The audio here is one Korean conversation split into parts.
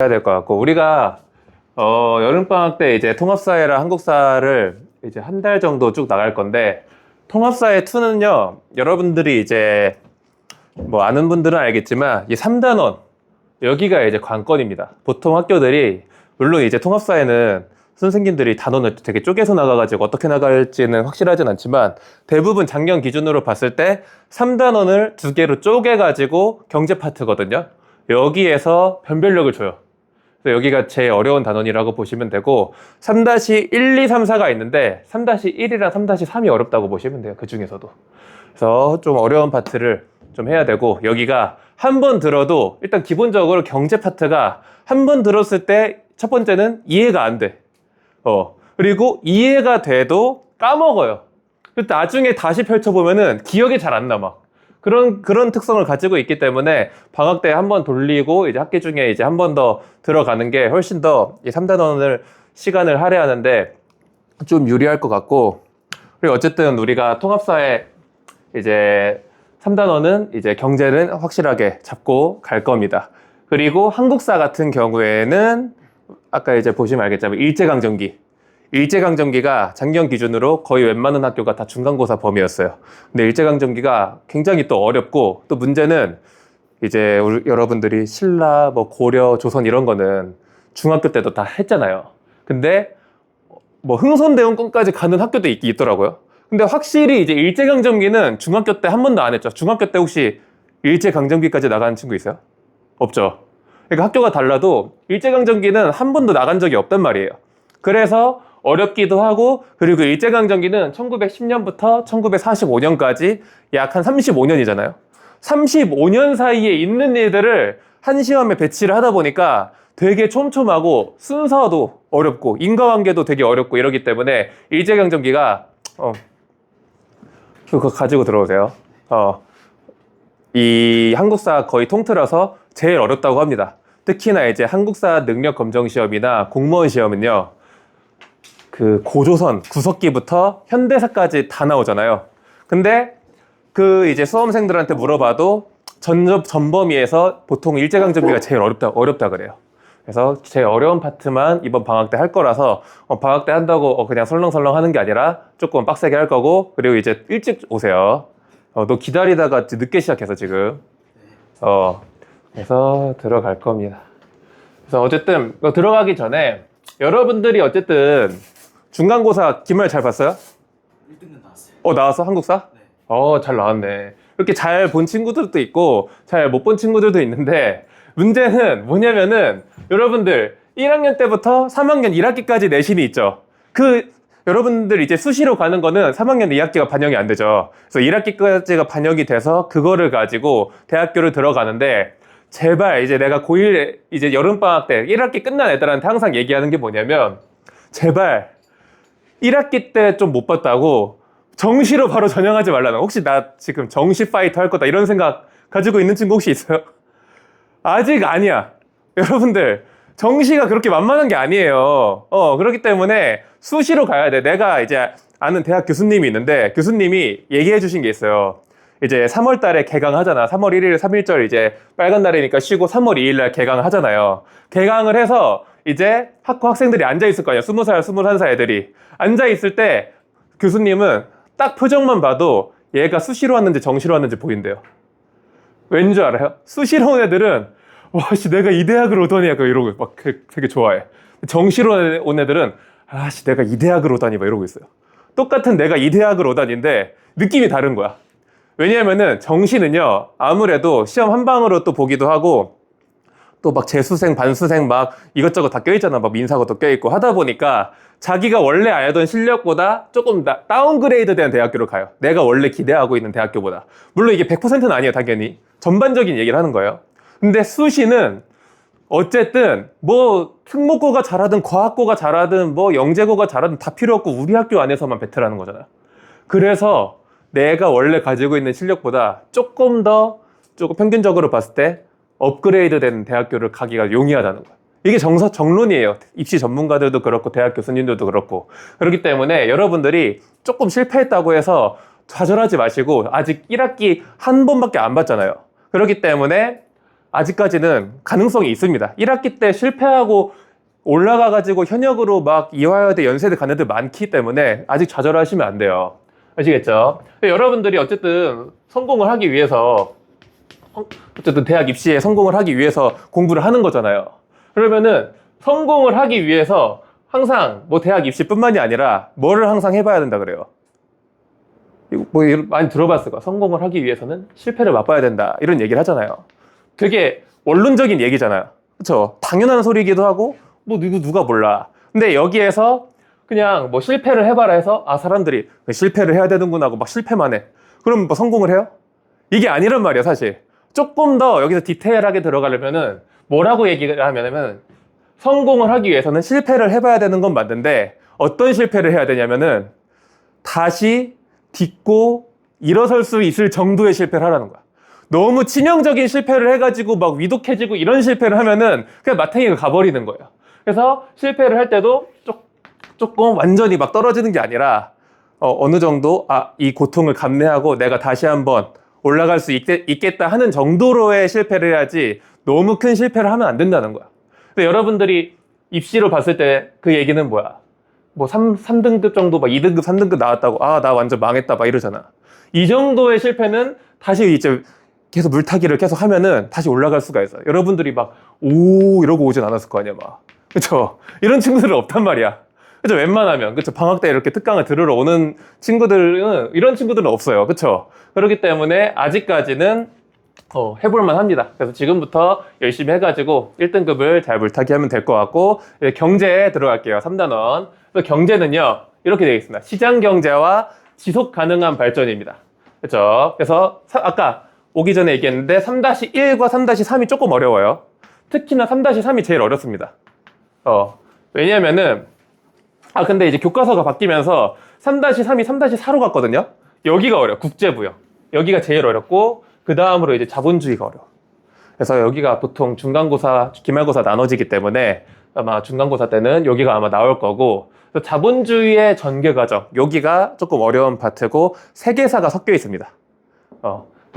해야 될 것 같고, 우리가 여름방학 때 이제 통합사회랑 한국사를 이제 한 달 정도 쭉 나갈 건데, 통합사회 2는요 여러분들이 이제 뭐 아는 분들은 알겠지만 이 3단원 여기가 이제 관건입니다. 보통 학교들이, 물론 이제 통합사회는 선생님들이 단원을 되게 쪼개서 나가가지고 어떻게 나갈지는 확실하진 않지만, 대부분 작년 기준으로 봤을 때 3단원을 2개로 쪼개가지고 경제 파트거든요. 여기에서 변별력을 줘요. 그래서 여기가 제일 어려운 단원이라고 보시면 되고, 3-1, 2, 3, 4가 있는데 3-1이랑 3-3이 어렵다고 보시면 돼요. 그 중에서도. 그래서 좀 어려운 파트를 좀 해야 되고, 여기가 한 번 들어도 일단 기본적으로 경제 파트가 한 번 들었을 때 첫 번째는 이해가 안 돼. 그리고 이해가 돼도 까먹어요. 나중에 다시 펼쳐보면은 기억이 잘 안 남아. 그런 특성을 가지고 있기 때문에 방학 때 한 번 돌리고 이제 학기 중에 이제 한 번 더 들어가는 게 훨씬 더 이 3단원을 시간을 할애하는데 좀 유리할 것 같고, 그리고 어쨌든 우리가 통합사회 이제 3단원은 이제 경제는 확실하게 잡고 갈 겁니다. 그리고 한국사 같은 경우에는 아까 이제 보시면 알겠지만 일제강점기가 작년 기준으로 거의 웬만한 학교가 다 중간고사 범위였어요. 근데 일제강점기가 굉장히 또 어렵고, 또 문제는 이제 여러분들이 신라, 뭐 고려, 조선 이런 거는 중학교 때도 다 했잖아요. 근데 뭐 흥선대원권까지 가는 학교도 있더라고요. 근데 확실히 이제 일제강점기는 중학교 때 한 번도 안 했죠. 중학교 때 혹시 일제강점기까지 나가는 친구 있어요? 없죠. 그러니까 학교가 달라도 일제강점기는 한 번도 나간 적이 없단 말이에요. 그래서 어렵기도 하고, 그리고 일제강점기는 1910년부터 1945년까지 약 한 35년이잖아요. 35년 사이에 있는 일들을 한 시험에 배치를 하다 보니까 되게 촘촘하고 순서도 어렵고 인과관계도 되게 어렵고 이러기 때문에 일제강점기가 그거 가지고 들어오세요. 이 한국사 거의 통틀어서 제일 어렵다고 합니다. 특히나 이제 한국사 능력 검정 시험이나 공무원 시험은요, 그 고조선 구석기부터 현대사까지 다 나오잖아요. 근데 그 이제 수험생들한테 물어봐도 전범위에서 보통 일제강점기가 제일 어렵다 그래요. 그래서 제일 어려운 파트만 이번 방학 때 할 거라서 방학 때 한다고 그냥 설렁설렁 하는 게 아니라 조금 빡세게 할 거고, 그리고 이제 일찍 오세요. 너 기다리다가 늦게 시작해서 지금 그래서 들어갈 겁니다. 그래서 어쨌든 들어가기 전에 여러분들이 어쨌든 중간고사 기말 잘 봤어요? 1등급 나왔어요. 나왔어? 한국사? 네. 잘 나왔네. 이렇게 잘 본 친구들도 있고 잘 못 본 친구들도 있는데, 문제는 뭐냐면은 여러분들 1학년 때부터 3학년 1학기까지 내신이 있죠. 여러분들 이제 수시로 가는 거는 3학년 2학기가 반영이 안 되죠. 그래서 1학기까지가 반영이 돼서 그거를 가지고 대학교를 들어가는데, 제발 이제 내가 고1 이제 여름방학 때 1학기 끝난 애들한테 항상 얘기하는 게 뭐냐면, 제발 1학기 때 좀 못 봤다고 정시로 바로 전형하지 말라는. 혹시 나 지금 정시 파이터 할 거다 이런 생각 가지고 있는 친구 혹시 있어요? 아직 아니야. 여러분들 정시가 그렇게 만만한 게 아니에요. 그렇기 때문에 수시로 가야 돼. 내가 이제 아는 대학 교수님이 있는데, 교수님이 얘기해 주신 게 있어요. 이제 3월 달에 개강하잖아. 3월 1일 3일절 이제 빨간 날이니까 쉬고 3월 2일 날 개강을 하잖아요. 개강을 해서 이제 학생들이 앉아 있을 거 아니야. 20살, 21살 애들이 앉아 있을 때 교수님은 딱 표정만 봐도 얘가 수시로 왔는지 정시로 왔는지 보인대요. 왠 줄 알아요? 수시로 온 애들은 와씨 내가 이 대학을 오더니 약간 이러고 막 되게 좋아해. 정시로 온 애들은 아씨 내가 이 대학을 오다니 막 이러고 있어요. 똑같은 내가 이 대학을 오다니인데 느낌이 다른 거야. 왜냐하면은 정시는요 아무래도 시험 한 방으로 또 보기도 하고, 또 막 재수생, 반수생 막 이것저것 다 껴있잖아. 막 민사고도 껴있고 하다 보니까 자기가 원래 알던 실력보다 조금 다운그레이드 된 대학교를 가요. 내가 원래 기대하고 있는 대학교보다. 물론 이게 100%는 아니에요, 당연히. 전반적인 얘기를 하는 거예요. 근데 수시는 어쨌든 뭐 특목고가 잘하든 과학고가 잘하든 뭐 영재고가 잘하든 다 필요 없고 우리 학교 안에서만 배틀하는 거잖아요. 그래서 내가 원래 가지고 있는 실력보다 조금 평균적으로 봤을 때 업그레이드 된 대학교를 가기가 용이하다는 거예요. 이게 정론이에요. 입시 전문가들도 그렇고 대학 교수님들도 그렇고. 그렇기 때문에 여러분들이 조금 실패했다고 해서 좌절하지 마시고, 아직 1학기 한 번밖에 안 봤잖아요. 그렇기 때문에 아직까지는 가능성이 있습니다. 1학기 때 실패하고 올라가가지고 현역으로 막 이화여대 연세대 가는 애들 많기 때문에 아직 좌절하시면 안 돼요. 아시겠죠? 여러분들이 어쨌든 성공을 하기 위해서 어쨌든 대학 입시에 성공을 하기 위해서 공부를 하는 거잖아요. 그러면은 성공을 하기 위해서 항상 뭐 대학 입시뿐만이 아니라 뭐를 항상 해봐야 된다 그래요. 이거 뭐 많이 들어봤을 거야. 성공을 하기 위해서는 실패를 맛봐야 된다. 이런 얘기를 하잖아요. 되게 원론적인 얘기잖아요. 그렇죠? 당연한 소리이기도 하고 뭐 누가 몰라. 근데 여기에서 그냥 뭐 실패를 해봐라 해서 사람들이 실패를 해야 되는구나 하고 막 실패만 해. 그럼 뭐 성공을 해요? 이게 아니란 말이야 사실. 조금 더 여기서 디테일하게 들어가려면은 뭐라고 얘기를 하냐면 성공을 하기 위해서는 실패를 해봐야 되는 건 맞는데 어떤 실패를 해야 되냐면은 다시 딛고 일어설 수 있을 정도의 실패를 하라는 거야. 너무 치명적인 실패를 해가지고 막 위독해지고 이런 실패를 하면은 그냥 마탱이가 가버리는 거예요. 그래서 실패를 할 때도 조금 완전히 막 떨어지는 게 아니라 어느 정도 이 고통을 감내하고 내가 다시 한번 올라갈 수 있겠다 하는 정도로의 실패를 해야지 너무 큰 실패를 하면 안 된다는 거야. 근데 여러분들이 입시로 봤을 때 그 얘기는 뭐야? 뭐 3등급 정도 막 2등급, 3등급 나왔다고 나 완전 망했다 막 이러잖아. 이 정도의 실패는 다시 이제 계속 물타기를 계속 하면은 다시 올라갈 수가 있어. 여러분들이 막 오 이러고 오진 않았을 거 아니야 막. 그쵸? 이런 친구들은 없단 말이야. 그쵸? 웬만하면 그쵸? 방학 때 이렇게 특강을 들으러 오는 친구들은 이런 친구들은 없어요. 그쵸? 그렇기 때문에 아직까지는 해볼만 합니다. 그래서 지금부터 열심히 해가지고 1등급을 잘 물타기 하면 될 것 같고 이제 경제에 들어갈게요. 3단원. 그래서 경제는요 이렇게 되어 있습니다. 시장 경제와 지속 가능한 발전입니다. 그렇죠? 그래서 아까 오기 전에 얘기했는데 3-1과 3-3이 조금 어려워요. 특히나 3-3이 제일 어렵습니다. 왜냐면은 근데 이제 교과서가 바뀌면서 3-3이 3-4로 갔거든요. 여기가 어려워. 국제부요. 여기가 제일 어렵고 그 다음으로 이제 자본주의가 어려워. 그래서 여기가 보통 중간고사, 기말고사 나눠지기 때문에 아마 중간고사 때는 여기가 아마 나올 거고 자본주의의 전개과정 여기가 조금 어려운 파트고 세계사가 섞여 있습니다.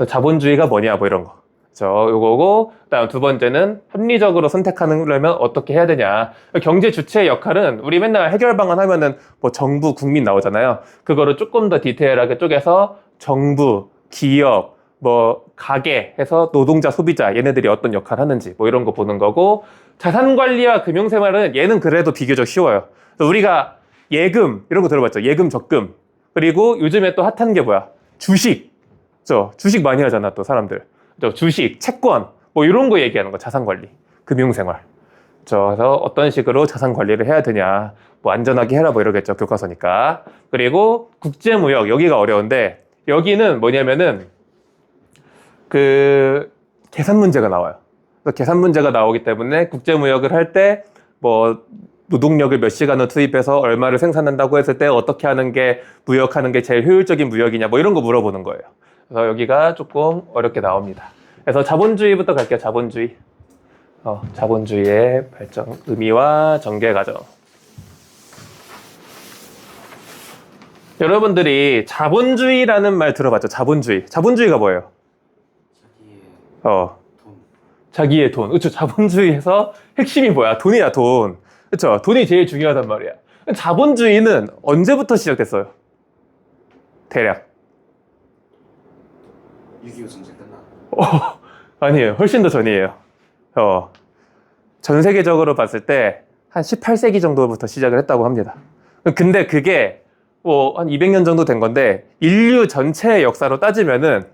자본주의가 뭐냐 뭐 이런 거. 요거고 그다음 두 번째는 합리적으로 선택하려면 어떻게 해야 되냐. 경제 주체의 역할은 우리 맨날 해결 방안 하면은 뭐 정부, 국민 나오잖아요. 그거를 조금 더 디테일하게 쪼개서 정부, 기업, 뭐 가게 해서 노동자, 소비자 얘네들이 어떤 역할을 하는지 뭐 이런 거 보는 거고 자산관리와 금융생활은 얘는 그래도 비교적 쉬워요. 우리가 예금 이런 거 들어봤죠. 예금, 적금. 그리고 요즘에 또 핫한 게 뭐야? 주식. 주식 많이 하잖아 또 사람들. 주식, 채권 뭐 이런 거 얘기하는 거. 자산관리, 금융생활. 그래서 어떤 식으로 자산관리를 해야 되냐. 뭐 안전하게 해라 뭐 이러겠죠. 교과서니까. 그리고 국제무역 여기가 어려운데 여기는 뭐냐면은 그 계산 문제가 나와요. 그래서 계산 문제가 나오기 때문에 국제무역을 할 때 뭐 노동력을 몇 시간을 투입해서 얼마를 생산한다고 했을 때 어떻게 하는 게 무역하는 게 제일 효율적인 무역이냐 뭐 이런 거 물어보는 거예요. 그래서 여기가 조금 어렵게 나옵니다. 그래서 자본주의부터 갈게요. 자본주의. 자본주의의 발전 의미와 전개 과정. 여러분들이 자본주의라는 말 들어봤죠? 자본주의. 자본주의가 뭐예요? 자기의 돈. 그렇죠. 자본주의에서 핵심이 뭐야? 돈이야, 돈. 그렇죠. 돈이 제일 중요하단 말이야. 자본주의는 언제부터 시작됐어요? 대략. 6.25 전쟁 끝나. 아니에요. 훨씬 더 전이에요. 전 세계적으로 봤을 때 한 18세기 정도부터 시작을 했다고 합니다. 근데 그게 뭐 한 200년 정도 된 건데 인류 전체의 역사로 따지면은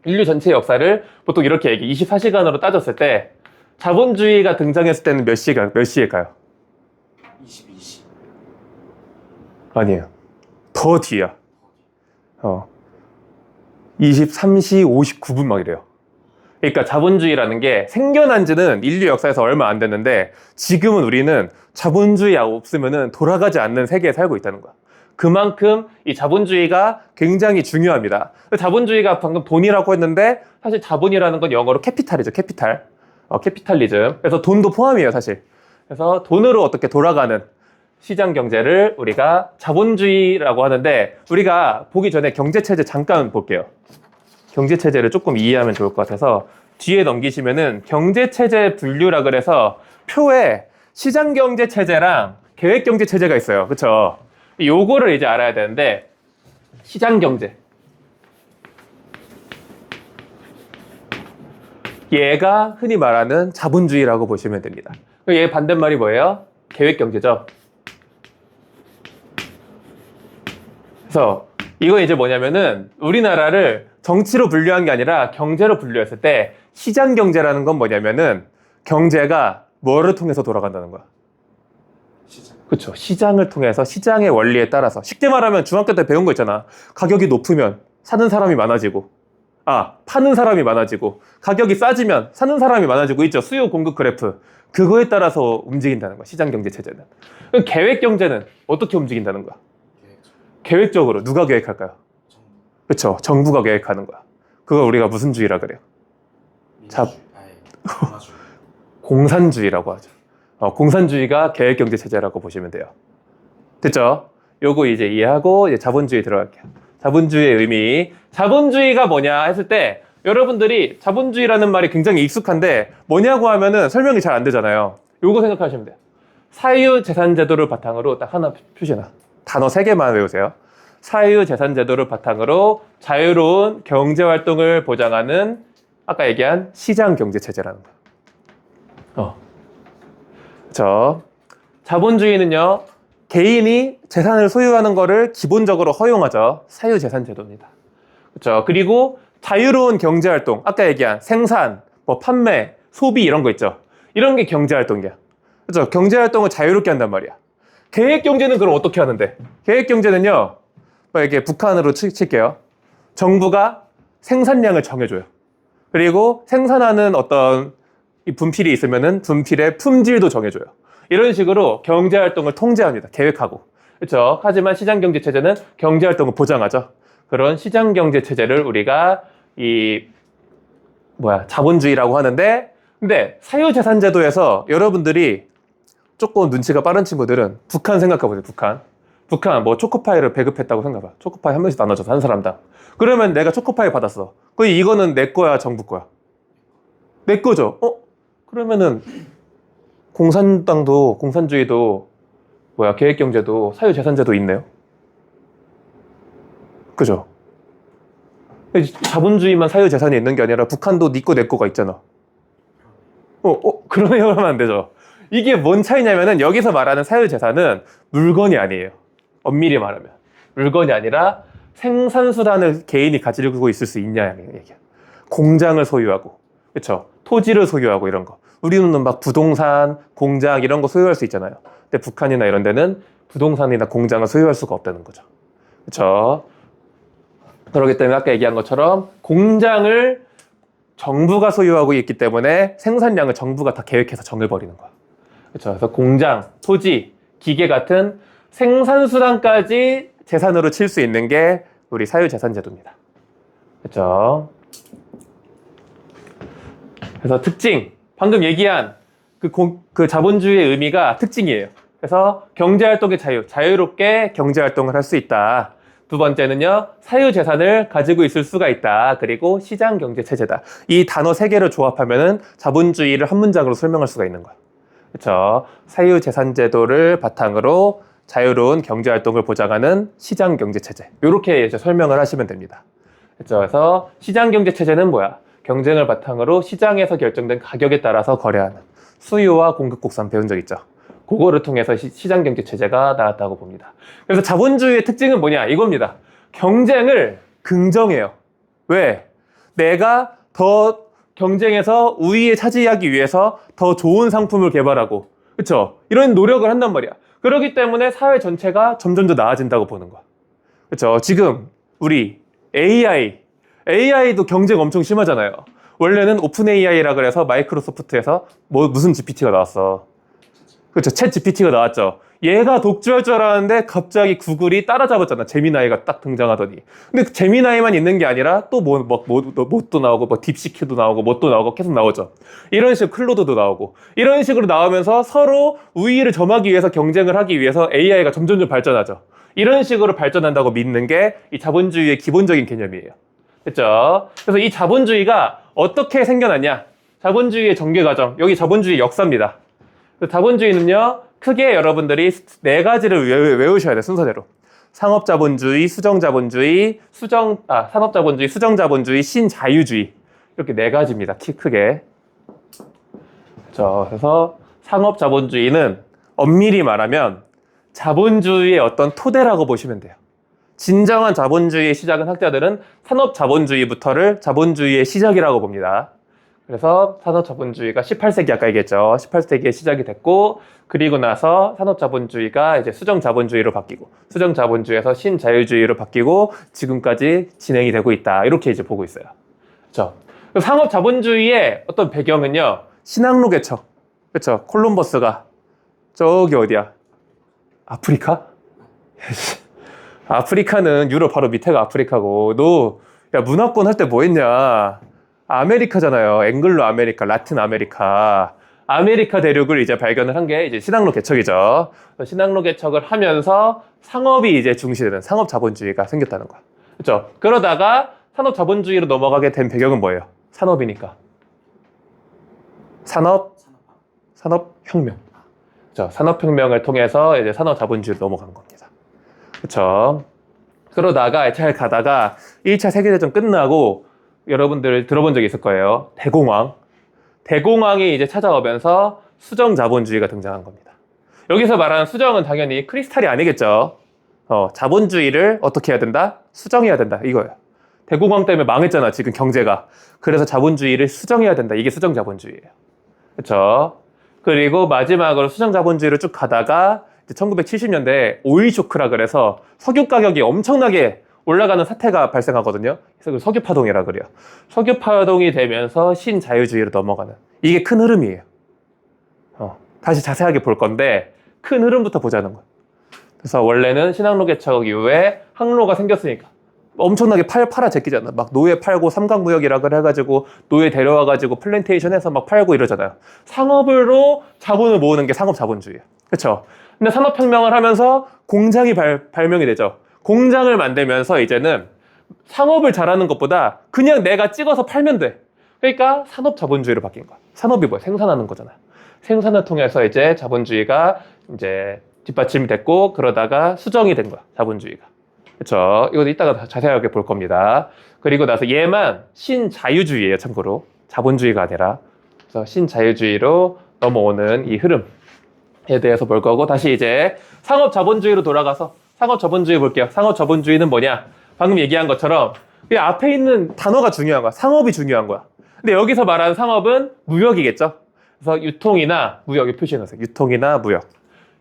인류 전체의 역사를 보통 이렇게 얘기 24시간으로 따졌을 때 자본주의가 등장했을 때는 몇 시일까요? 22시. 아니에요. 더 뒤야. 23시 59분 막 이래요. 그러니까 자본주의라는 게 생겨난 지는 인류 역사에서 얼마 안 됐는데 지금은 우리는 자본주의 없으면은 돌아가지 않는 세계에 살고 있다는 거야. 그만큼 이 자본주의가 굉장히 중요합니다. 자본주의가 방금 돈이라고 했는데 사실 자본이라는 건 영어로 캐피탈이죠. 캐피탈. 캐피탈리즘. 그래서 돈도 포함이에요, 사실. 그래서 돈으로 어떻게 돌아가는 시장 경제를 우리가 자본주의라고 하는데 우리가 보기 전에 경제체제 잠깐 볼게요. 경제체제를 조금 이해하면 좋을 것 같아서 뒤에 넘기시면은 경제체제 분류라 그래서 표에 시장경제체제랑 계획경제체제가 있어요. 그쵸? 요거를 이제 알아야 되는데, 시장경제. 얘가 흔히 말하는 자본주의라고 보시면 됩니다. 얘 반대말이 뭐예요? 계획경제죠. 그래서 이건 이제 뭐냐면은 우리나라를 정치로 분류한 게 아니라 경제로 분류했을 때 시장경제라는 건 뭐냐면은 경제가 뭐를 통해서 돌아간다는 거야. 시장. 그렇죠. 시장을 통해서 시장의 원리에 따라서 쉽게 말하면 중학교 때 배운 거 있잖아. 가격이 높으면 사는 사람이 많아지고 파는 사람이 많아지고 가격이 싸지면 사는 사람이 많아지고 있죠. 수요 공급 그래프. 그거에 따라서 움직인다는 거야. 시장경제 체제는. 그럼 계획경제는 어떻게 움직인다는 거야? 계획적으로 누가 계획할까요? 정부. 그렇죠. 정부가 계획하는 거야. 그걸 우리가 무슨 주의라 그래요? 민주주의. 공화주의. 공산주의라고 하죠. 공산주의가 계획경제 체제라고 보시면 돼요. 됐죠? 요거 이제 이해하고 이제 자본주의 들어갈게요. 자본주의의 의미. 자본주의가 뭐냐 했을 때 여러분들이 자본주의라는 말이 굉장히 익숙한데 뭐냐고 하면은 설명이 잘 안 되잖아요. 요거 생각하시면 돼요. 사유재산제도를 바탕으로 딱 하나 표시해놔. 단어 3개만 외우세요. 사유재산제도를 바탕으로 자유로운 경제활동을 보장하는 아까 얘기한 시장경제체제라는 거예요. 자본주의는요, 개인이 재산을 소유하는 거를 기본적으로 허용하죠. 사유재산제도입니다. 그렇죠. 그리고 자유로운 경제활동, 아까 얘기한 생산, 판매, 소비 이런 거 있죠. 이런 게 경제활동이야. 그렇죠. 경제활동을 자유롭게 한단 말이야. 계획경제는 그럼 어떻게 하는데? 계획경제는요, 이렇게 북한으로 칠게요. 정부가 생산량을 정해줘요. 그리고 생산하는 어떤 이 분필이 있으면은 분필의 품질도 정해줘요. 이런 식으로 경제활동을 통제합니다. 계획하고. 그렇죠. 하지만 시장경제체제는 경제활동을 보장하죠. 그런 시장경제체제를 우리가 자본주의라고 하는데, 근데 사유재산제도에서 여러분들이 조금 눈치가 빠른 친구들은 북한 생각해보세요. 북한 초코파이를 배급했다고 생각해봐. 초코파이 한 명씩 나눠줘서 한 사람당. 그러면 내가 초코파이 받았어. 이거는 내 거야, 정부 거야? 내 거죠. 그러면은 공산당도 공산주의도 계획경제도 사유재산제도 있네요. 그죠? 자본주의만 사유재산이 있는 게 아니라 북한도 네 거 내 거가 있잖아. 그러네요 하면 안 되죠. 이게 뭔 차이냐면은 여기서 말하는 사유재산은 물건이 아니에요. 엄밀히 말하면. 물건이 아니라 생산수단을 개인이 가지고 있을 수 있냐는 얘기야. 공장을 소유하고, 그렇죠? 토지를 소유하고 이런 거. 우리는 막 부동산, 공장 이런 거 소유할 수 있잖아요. 근데 북한이나 이런 데는 부동산이나 공장을 소유할 수가 없다는 거죠. 그렇죠? 그렇기 때문에 아까 얘기한 것처럼 공장을 정부가 소유하고 있기 때문에 생산량을 정부가 다 계획해서 정해버리는 거야. 그렇죠? 그래서 공장, 토지, 기계 같은 생산수단까지 재산으로 칠 수 있는 게 우리 사유재산제도입니다. 그렇죠? 그래서 특징, 방금 얘기한 그 자본주의의 의미가 특징이에요. 그래서 경제활동의 자유롭게 경제활동을 할 수 있다. 두 번째는요, 사유재산을 가지고 있을 수가 있다. 그리고 시장경제체제다. 이 단어 3개를 조합하면은 자본주의를 한 문장으로 설명할 수가 있는 거야. 그렇죠? 사유재산제도를 바탕으로 자유로운 경제활동을 보장하는 시장경제체제. 이렇게 이제 설명을 하시면 됩니다. 그렇죠? 그래서 시장경제체제는 뭐야? 경쟁을 바탕으로 시장에서 결정된 가격에 따라서 거래하는 수요와 공급 곡선 배운 적 있죠? 그거를 통해서 시장경제체제가 나왔다고 봅니다. 그래서 자본주의의 특징은 뭐냐? 이겁니다. 경쟁을 긍정해요. 왜? 내가 더 경쟁에서 우위에 차지하기 위해서 더 좋은 상품을 개발하고, 그렇죠? 이런 노력을 한단 말이야. 그렇기 때문에 사회 전체가 점점 더 나아진다고 보는 거야. 그렇죠? 지금 우리 AI도 경쟁 엄청 심하잖아요. 원래는 오픈 AI라 그래서 마이크로소프트에서 무슨 GPT가 나왔어. 그렇죠. 챗 GPT가 나왔죠. 얘가 독주할 줄 알았는데 갑자기 구글이 따라잡았잖아. 제미나이가 딱 등장하더니. 근데 제미나이만 있는 게 아니라 또 뭣도 나오고 딥시큐도 나오고 뭣도 나오고 계속 나오죠. 이런 식으로 클로드도 나오고 이런 식으로 나오면서 서로 우위를 점하기 위해서 경쟁을 하기 위해서 AI가 점점 발전하죠. 이런 식으로 발전한다고 믿는 게 이 자본주의의 기본적인 개념이에요. 그렇죠? 그래서 이 자본주의가 어떻게 생겨났냐? 자본주의의 전개 과정. 여기 자본주의 역사입니다. 자본주의는요, 크게 여러분들이 네 가지를 외우셔야 돼요, 순서대로. 상업자본주의, 수정자본주의, 산업자본주의, 수정자본주의, 신자유주의. 이렇게 네 가지입니다, 크게. 그래서 상업자본주의는 엄밀히 말하면 자본주의의 어떤 토대라고 보시면 돼요. 진정한 자본주의의 시작은 학자들은 산업자본주의부터를 자본주의의 시작이라고 봅니다. 그래서 산업자본주의가 18세기 아까 얘기했죠. 18세기에 시작이 됐고, 그리고 나서 산업자본주의가 이제 수정자본주의로 바뀌고, 수정자본주의에서 신자유주의로 바뀌고, 지금까지 진행이 되고 있다. 이렇게 이제 보고 있어요. 그렇죠? 상업자본주의의 어떤 배경은요, 신항로 개척. 그렇죠? 콜럼버스가 저기 어디야? 아프리카? 아프리카는 유럽 바로 밑에가 아프리카고, 너 야 문화권 할 때 뭐 했냐? 아메리카잖아요. 앵글로 아메리카, 라틴 아메리카. 아메리카 대륙을 이제 발견을 한 게 이제 신항로 개척이죠. 신항로 개척을 하면서 상업이 이제 중시되는 상업 자본주의가 생겼다는 거야. 그렇죠? 그러다가 산업 자본주의로 넘어가게 된 배경은 뭐예요? 산업이니까. 산업혁명. 그렇죠? 산업혁명을 통해서 이제 산업 자본주의로 넘어간 겁니다. 그렇죠? 그러다가 잘 가다가 1차 세계대전 끝나고 여러분들 들어본 적이 있을 거예요. 대공황이 이제 찾아오면서 수정 자본주의가 등장한 겁니다. 여기서 말하는 수정은 당연히 크리스탈이 아니겠죠. 자본주의를 어떻게 해야 된다? 수정해야 된다. 이거예요. 대공황 때문에 망했잖아, 지금 경제가. 그래서 자본주의를 수정해야 된다. 이게 수정 자본주의예요. 그렇죠? 그리고 마지막으로 수정 자본주의를 쭉 가다가 1970년대 오일 쇼크라 그래서 석유 가격이 엄청나게 올라가는 사태가 발생하거든요. 그래서 그 석유 파동이라 그래요. 석유 파동이 되면서 신자유주의로 넘어가는, 이게 큰 흐름이에요. 다시 자세하게 볼 건데 큰 흐름부터 보자는 거예요. 그래서 원래는 신항로 개척 이후에 항로가 생겼으니까 엄청나게 팔아 제끼잖아. 막 노예 팔고 삼각무역이라 그래 가지고 노예 데려와 가지고 플랜테이션해서 막 팔고 이러잖아요. 상업으로 자본을 모으는 게 상업 자본주의예요. 그렇죠? 근데 산업혁명을 하면서 공장이 발명이 되죠. 공장을 만들면서 이제는 상업을 잘하는 것보다 그냥 내가 찍어서 팔면 돼. 그러니까 산업 자본주의로 바뀐 거야. 산업이 뭐야? 생산하는 거잖아. 생산을 통해서 이제 자본주의가 이제 뒷받침이 됐고, 그러다가 수정이 된 거야, 자본주의가. 그렇죠? 이거 이따가 자세하게 볼 겁니다. 그리고 나서 얘만 신자유주의예요, 참고로. 자본주의가 아니라. 그래서 신자유주의로 넘어오는 이 흐름에 대해서 볼 거고, 다시 이제 상업 자본주의로 돌아가서 상업 자본주의 볼게요. 상업 자본주의는 뭐냐? 방금 얘기한 것처럼 이 앞에 있는 단어가 중요한 거야. 상업이 중요한 거야. 근데 여기서 말하는 상업은 무역이겠죠? 그래서 유통이나 무역을 표시해놓으세요. 유통이나 무역.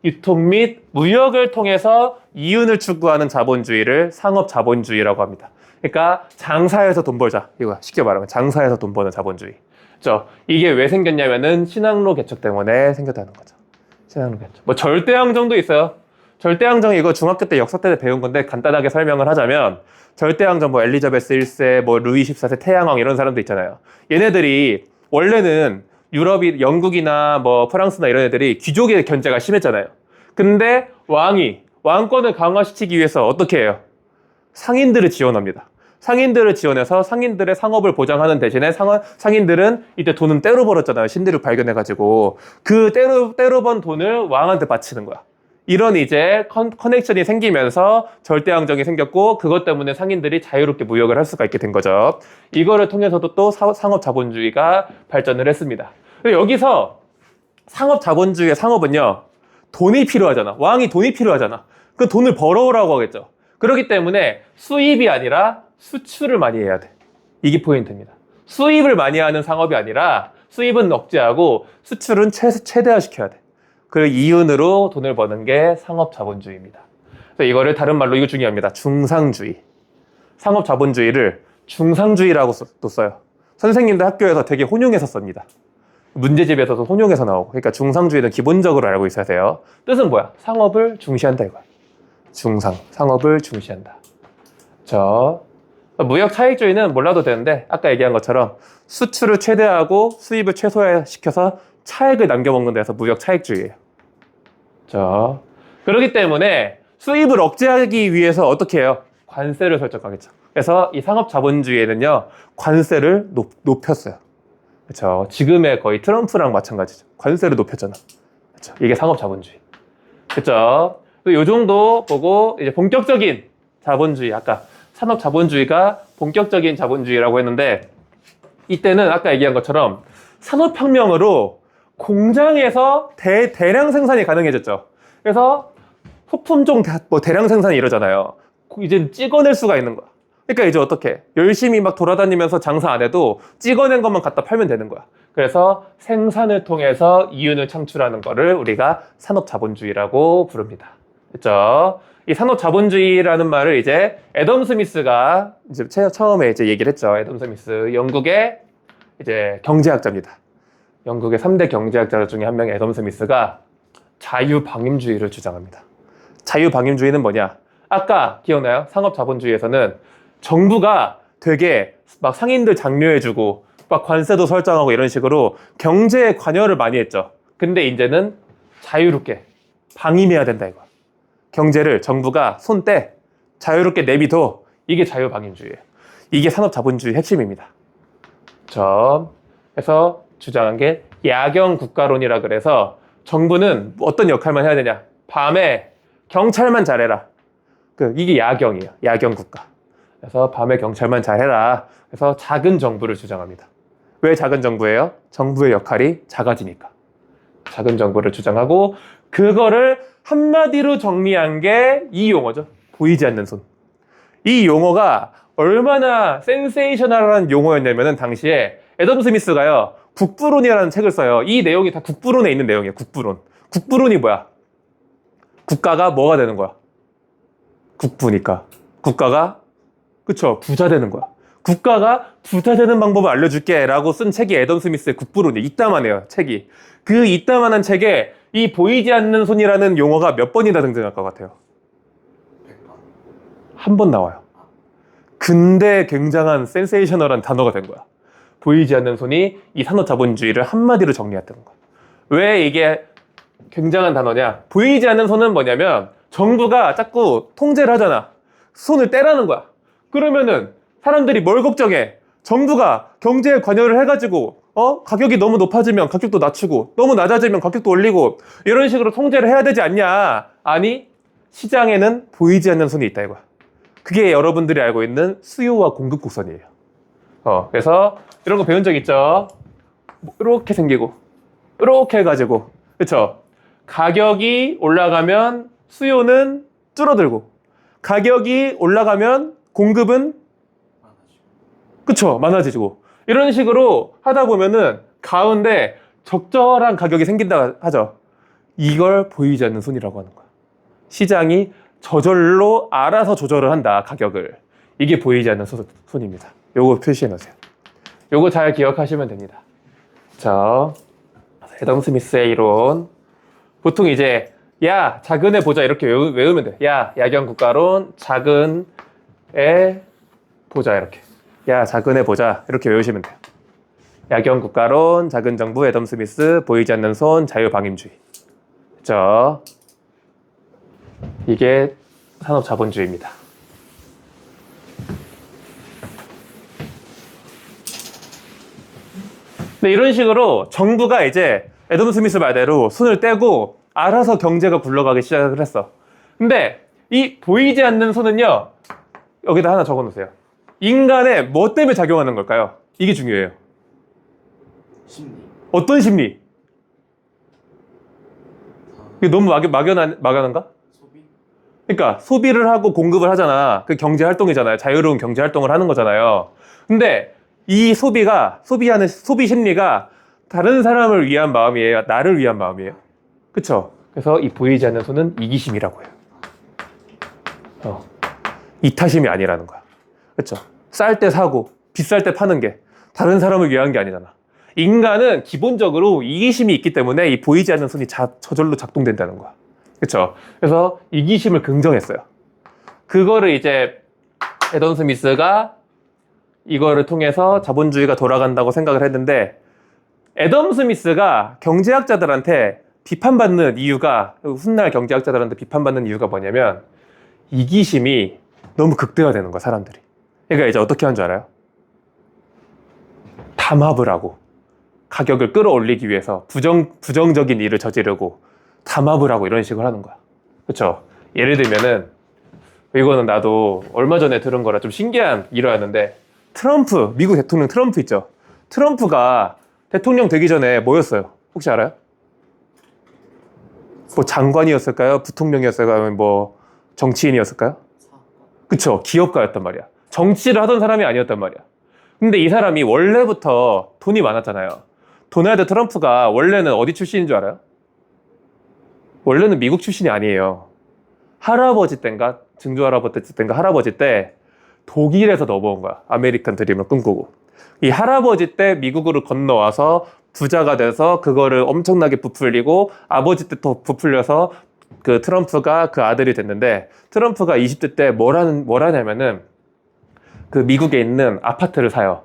유통 및 무역을 통해서 이윤을 추구하는 자본주의를 상업 자본주의라고 합니다. 그러니까 장사해서 돈 벌자. 이거 쉽게 말하면 장사해서 돈 버는 자본주의. 그렇죠? 이게 왜 생겼냐면은 신항로 개척 때문에 생겼다는 거죠. 신항로 개척. 뭐 절대항정도 있어요. 절대항정 이거 중학교 때 역사 때 배운 건데 간단하게 설명을 하자면, 절대항정 뭐 엘리자베스 1세, 뭐 루이 14세 태양왕 이런 사람도 있잖아요. 얘네들이 원래는 유럽이 영국이나 뭐 프랑스나 이런 애들이 귀족의 견제가 심했잖아요. 근데 왕권을 강화시키기 위해서 어떻게 해요? 상인들을 지원합니다. 상인들을 지원해서 상인들의 상업을 보장하는 대신에 상인들은 이때 돈은 떼로 벌었잖아요. 신대륙 발견해가지고 그 떼로 번 돈을 왕한테 바치는 거야. 이런 이제 커넥션이 생기면서 절대항정이 생겼고, 그것 때문에 상인들이 자유롭게 무역을 할 수가 있게 된 거죠. 이거를 통해서도 또 상업 자본주의가 발전을 했습니다. 여기서 상업 자본주의의 상업은요, 돈이 필요하잖아. 왕이 돈이 필요하잖아. 그 돈을 벌어오라고 하겠죠. 그렇기 때문에 수입이 아니라 수출을 많이 해야 돼. 이게 포인트입니다. 수입을 많이 하는 상업이 아니라 수입은 억제하고 수출은 최대화시켜야 돼. 그 이윤으로 돈을 버는 게 상업 자본주의입니다. 그래서 이거를 다른 말로 이거 중요합니다. 중상주의. 상업 자본주의를 중상주의라고 또 써요. 선생님들 학교에서 되게 혼용해서 씁니다. 문제집에서도 혼용해서 나오고. 그러니까 중상주의는 기본적으로 알고 있어야 돼요. 뜻은 뭐야? 상업을 중시한다 이거야. 상업을 중시한다. 무역 차익주의는 몰라도 되는데 아까 얘기한 것처럼 수출을 최대화하고 수입을 최소화시켜서 차액을 남겨먹는 데서 무역 차익주의예요. 그렇기 때문에 수입을 억제하기 위해서 어떻게 해요? 관세를 설정하겠죠. 그래서 이 상업자본주의에는요, 관세를 높였어요. 그렇죠. 지금의 거의 트럼프랑 마찬가지죠. 관세를 높였잖아. 그렇죠. 이게 상업자본주의. 그렇죠. 이 정도 보고 이제 본격적인 자본주의, 아까 산업자본주의가 본격적인 자본주의라고 했는데, 이때는 아까 얘기한 것처럼 산업혁명으로 공장에서 대량 생산이 가능해졌죠. 그래서 소품종 대량 생산이 이러잖아요. 이제 찍어낼 수가 있는 거야. 그러니까 이제 어떻게 열심히 막 돌아다니면서 장사 안 해도 찍어낸 것만 갖다 팔면 되는 거야. 그래서 생산을 통해서 이윤을 창출하는 거를 우리가 산업자본주의라고 부릅니다. 그렇죠? 이 산업자본주의라는 말을 이제 애덤 스미스가 이제 처음에 이제 얘기를 했죠. 애덤 스미스, 영국의 이제 경제학자입니다. 영국의 3대 경제학자 중에 한 명의 애덤 스미스가 자유방임주의를 주장합니다. 자유방임주의는 뭐냐? 아까 기억나요? 상업자본주의에서는 정부가 되게 막 상인들 장려해주고 막 관세도 설정하고 이런 식으로 경제에 관여를 많이 했죠. 근데 이제는 자유롭게 방임해야 된다 이거. 경제를 정부가 손 떼 자유롭게 내비둬. 이게 자유방임주의예요. 이게 산업자본주의 핵심입니다. 그래서 주장한 게 야경국가론이라 그래서 정부는 어떤 역할만 해야 되냐? 밤에 경찰만 잘해라. 이게 야경이에요. 야경국가. 그래서 밤에 경찰만 잘해라. 그래서 작은 정부를 주장합니다. 왜 작은 정부예요? 정부의 역할이 작아지니까. 작은 정부를 주장하고 그거를 한마디로 정리한 게 이 용어죠. 보이지 않는 손. 이 용어가 얼마나 센세이셔널한 용어였냐면은 당시에 애덤 스미스가요. 국부론이라는 책을 써요. 이 내용이 다 국부론에 있는 내용이에요. 국부론. 국부론이 뭐야? 국가가 뭐가 되는 거야? 국부니까. 국가가 그쵸? 부자 되는 거야. 국가가 부자 되는 방법을 알려줄게 라고 쓴 책이 애덤 스미스의 국부론이 이따만해요. 책이. 그 이따만한 책에 이 보이지 않는 손이라는 용어가 몇 번이나 등장할 것 같아요? 100번. 한 번 나와요. 근데 굉장한 센세이셔널한 단어가 된 거야. 보이지 않는 손이 이 산업자본주의를 한마디로 정리했던 거야. 왜 이게 굉장한 단어냐? 보이지 않는 손은 뭐냐면 정부가 자꾸 통제를 하잖아. 손을 떼라는 거야. 그러면은 사람들이 뭘 걱정해? 정부가 경제에 관여를 해가지고 가격이 너무 높아지면 가격도 낮추고 너무 낮아지면 가격도 올리고 이런 식으로 통제를 해야 되지 않냐? 아니, 시장에는 보이지 않는 손이 있다 이거야. 그게 여러분들이 알고 있는 수요와 공급 곡선이에요. 그래서 이런 거 배운 적 있죠? 이렇게 생기고 이렇게 해가지고 그쵸? 가격이 올라가면 수요는 줄어들고 가격이 올라가면 공급은 그쵸? 많아지고 이런 식으로 하다 보면은 가운데 적절한 가격이 생긴다 하죠. 이걸 보이지 않는 손이라고 하는 거야. 시장이 저절로 알아서 조절을 한다, 가격을. 이게 보이지 않는 손입니다. 요거 표시해 놓으세요. 요거 잘 기억하시면 됩니다. 자, 애덤 스미스의 이론. 보통 이제 야, 작은 애 보자 이렇게 외우면 돼. 야, 야경국가론, 작은 애 보자 이렇게. 야, 작은 애 보자 이렇게 외우시면 돼요. 야경국가론, 작은 정부, 애덤 스미스, 보이지 않는 손, 자유방임주의. 그렇죠? 이게 산업자본주의입니다. 네, 이런 식으로 정부가 이제 애덤 스미스 말대로 손을 떼고 알아서 경제가 굴러가기 시작을 했어. 근데 이 보이지 않는 손은요, 여기다 하나 적어 놓으세요. 인간의 뭐 때문에 작용하는 걸까요? 이게 중요해요. 심리. 어떤 심리? 이게 너무 막연한가? 소비. 그러니까 소비를 하고 공급을 하잖아. 그 경제 활동이잖아요. 자유로운 경제 활동을 하는 거잖아요. 근데 이 소비하는 소비 심리가 다른 사람을 위한 마음이에요? 나를 위한 마음이에요? 그쵸? 그래서 이 보이지 않는 손은 이기심이라고 해요. 이타심이 아니라는 거야. 그쵸? 쌀 때 사고 비쌀 때 파는 게 다른 사람을 위한 게 아니잖아. 인간은 기본적으로 이기심이 있기 때문에 이 보이지 않는 손이 저절로 작동된다는 거야. 그쵸? 그래서 이기심을 긍정했어요. 그거를 이제 애덤 스미스가 이거를 통해서 자본주의가 돌아간다고 생각을 했는데, 애덤 스미스가 경제학자들한테 비판받는 이유가, 훗날 경제학자들한테 비판받는 이유가 뭐냐면 이기심이 너무 극대화되는 거야, 사람들이. 그러니까 이제 어떻게 하는 줄 알아요? 담합을 하고 가격을 끌어올리기 위해서 부정적인 일을 저지르고 담합을 하고 이런 식으로 하는 거야. 그렇죠? 예를 들면은 이거는 나도 얼마 전에 들은 거라 좀 신기한 일화였는데 트럼프, 미국 대통령 트럼프 있죠? 트럼프가 대통령 되기 전에 뭐였어요? 혹시 알아요? 뭐 장관이었을까요? 부통령이었을까요? 아니면 뭐 정치인이었을까요? 그쵸? 기업가였단 말이야. 정치를 하던 사람이 아니었단 말이야. 근데 이 사람이 원래부터 돈이 많았잖아요. 도널드 트럼프가 원래는 어디 출신인 줄 알아요? 원래는 미국 출신이 아니에요. 할아버지 땐가 증조 할아버지 땐가 할아버지 때 독일에서 넘어온 거야. 아메리칸 드림을 꿈꾸고. 이 할아버지 때 미국으로 건너와서 부자가 돼서 그거를 엄청나게 부풀리고 아버지 때 더 부풀려서 그 트럼프가 그 아들이 됐는데 트럼프가 20대 때 뭘 하냐면은 그 미국에 있는 아파트를 사요.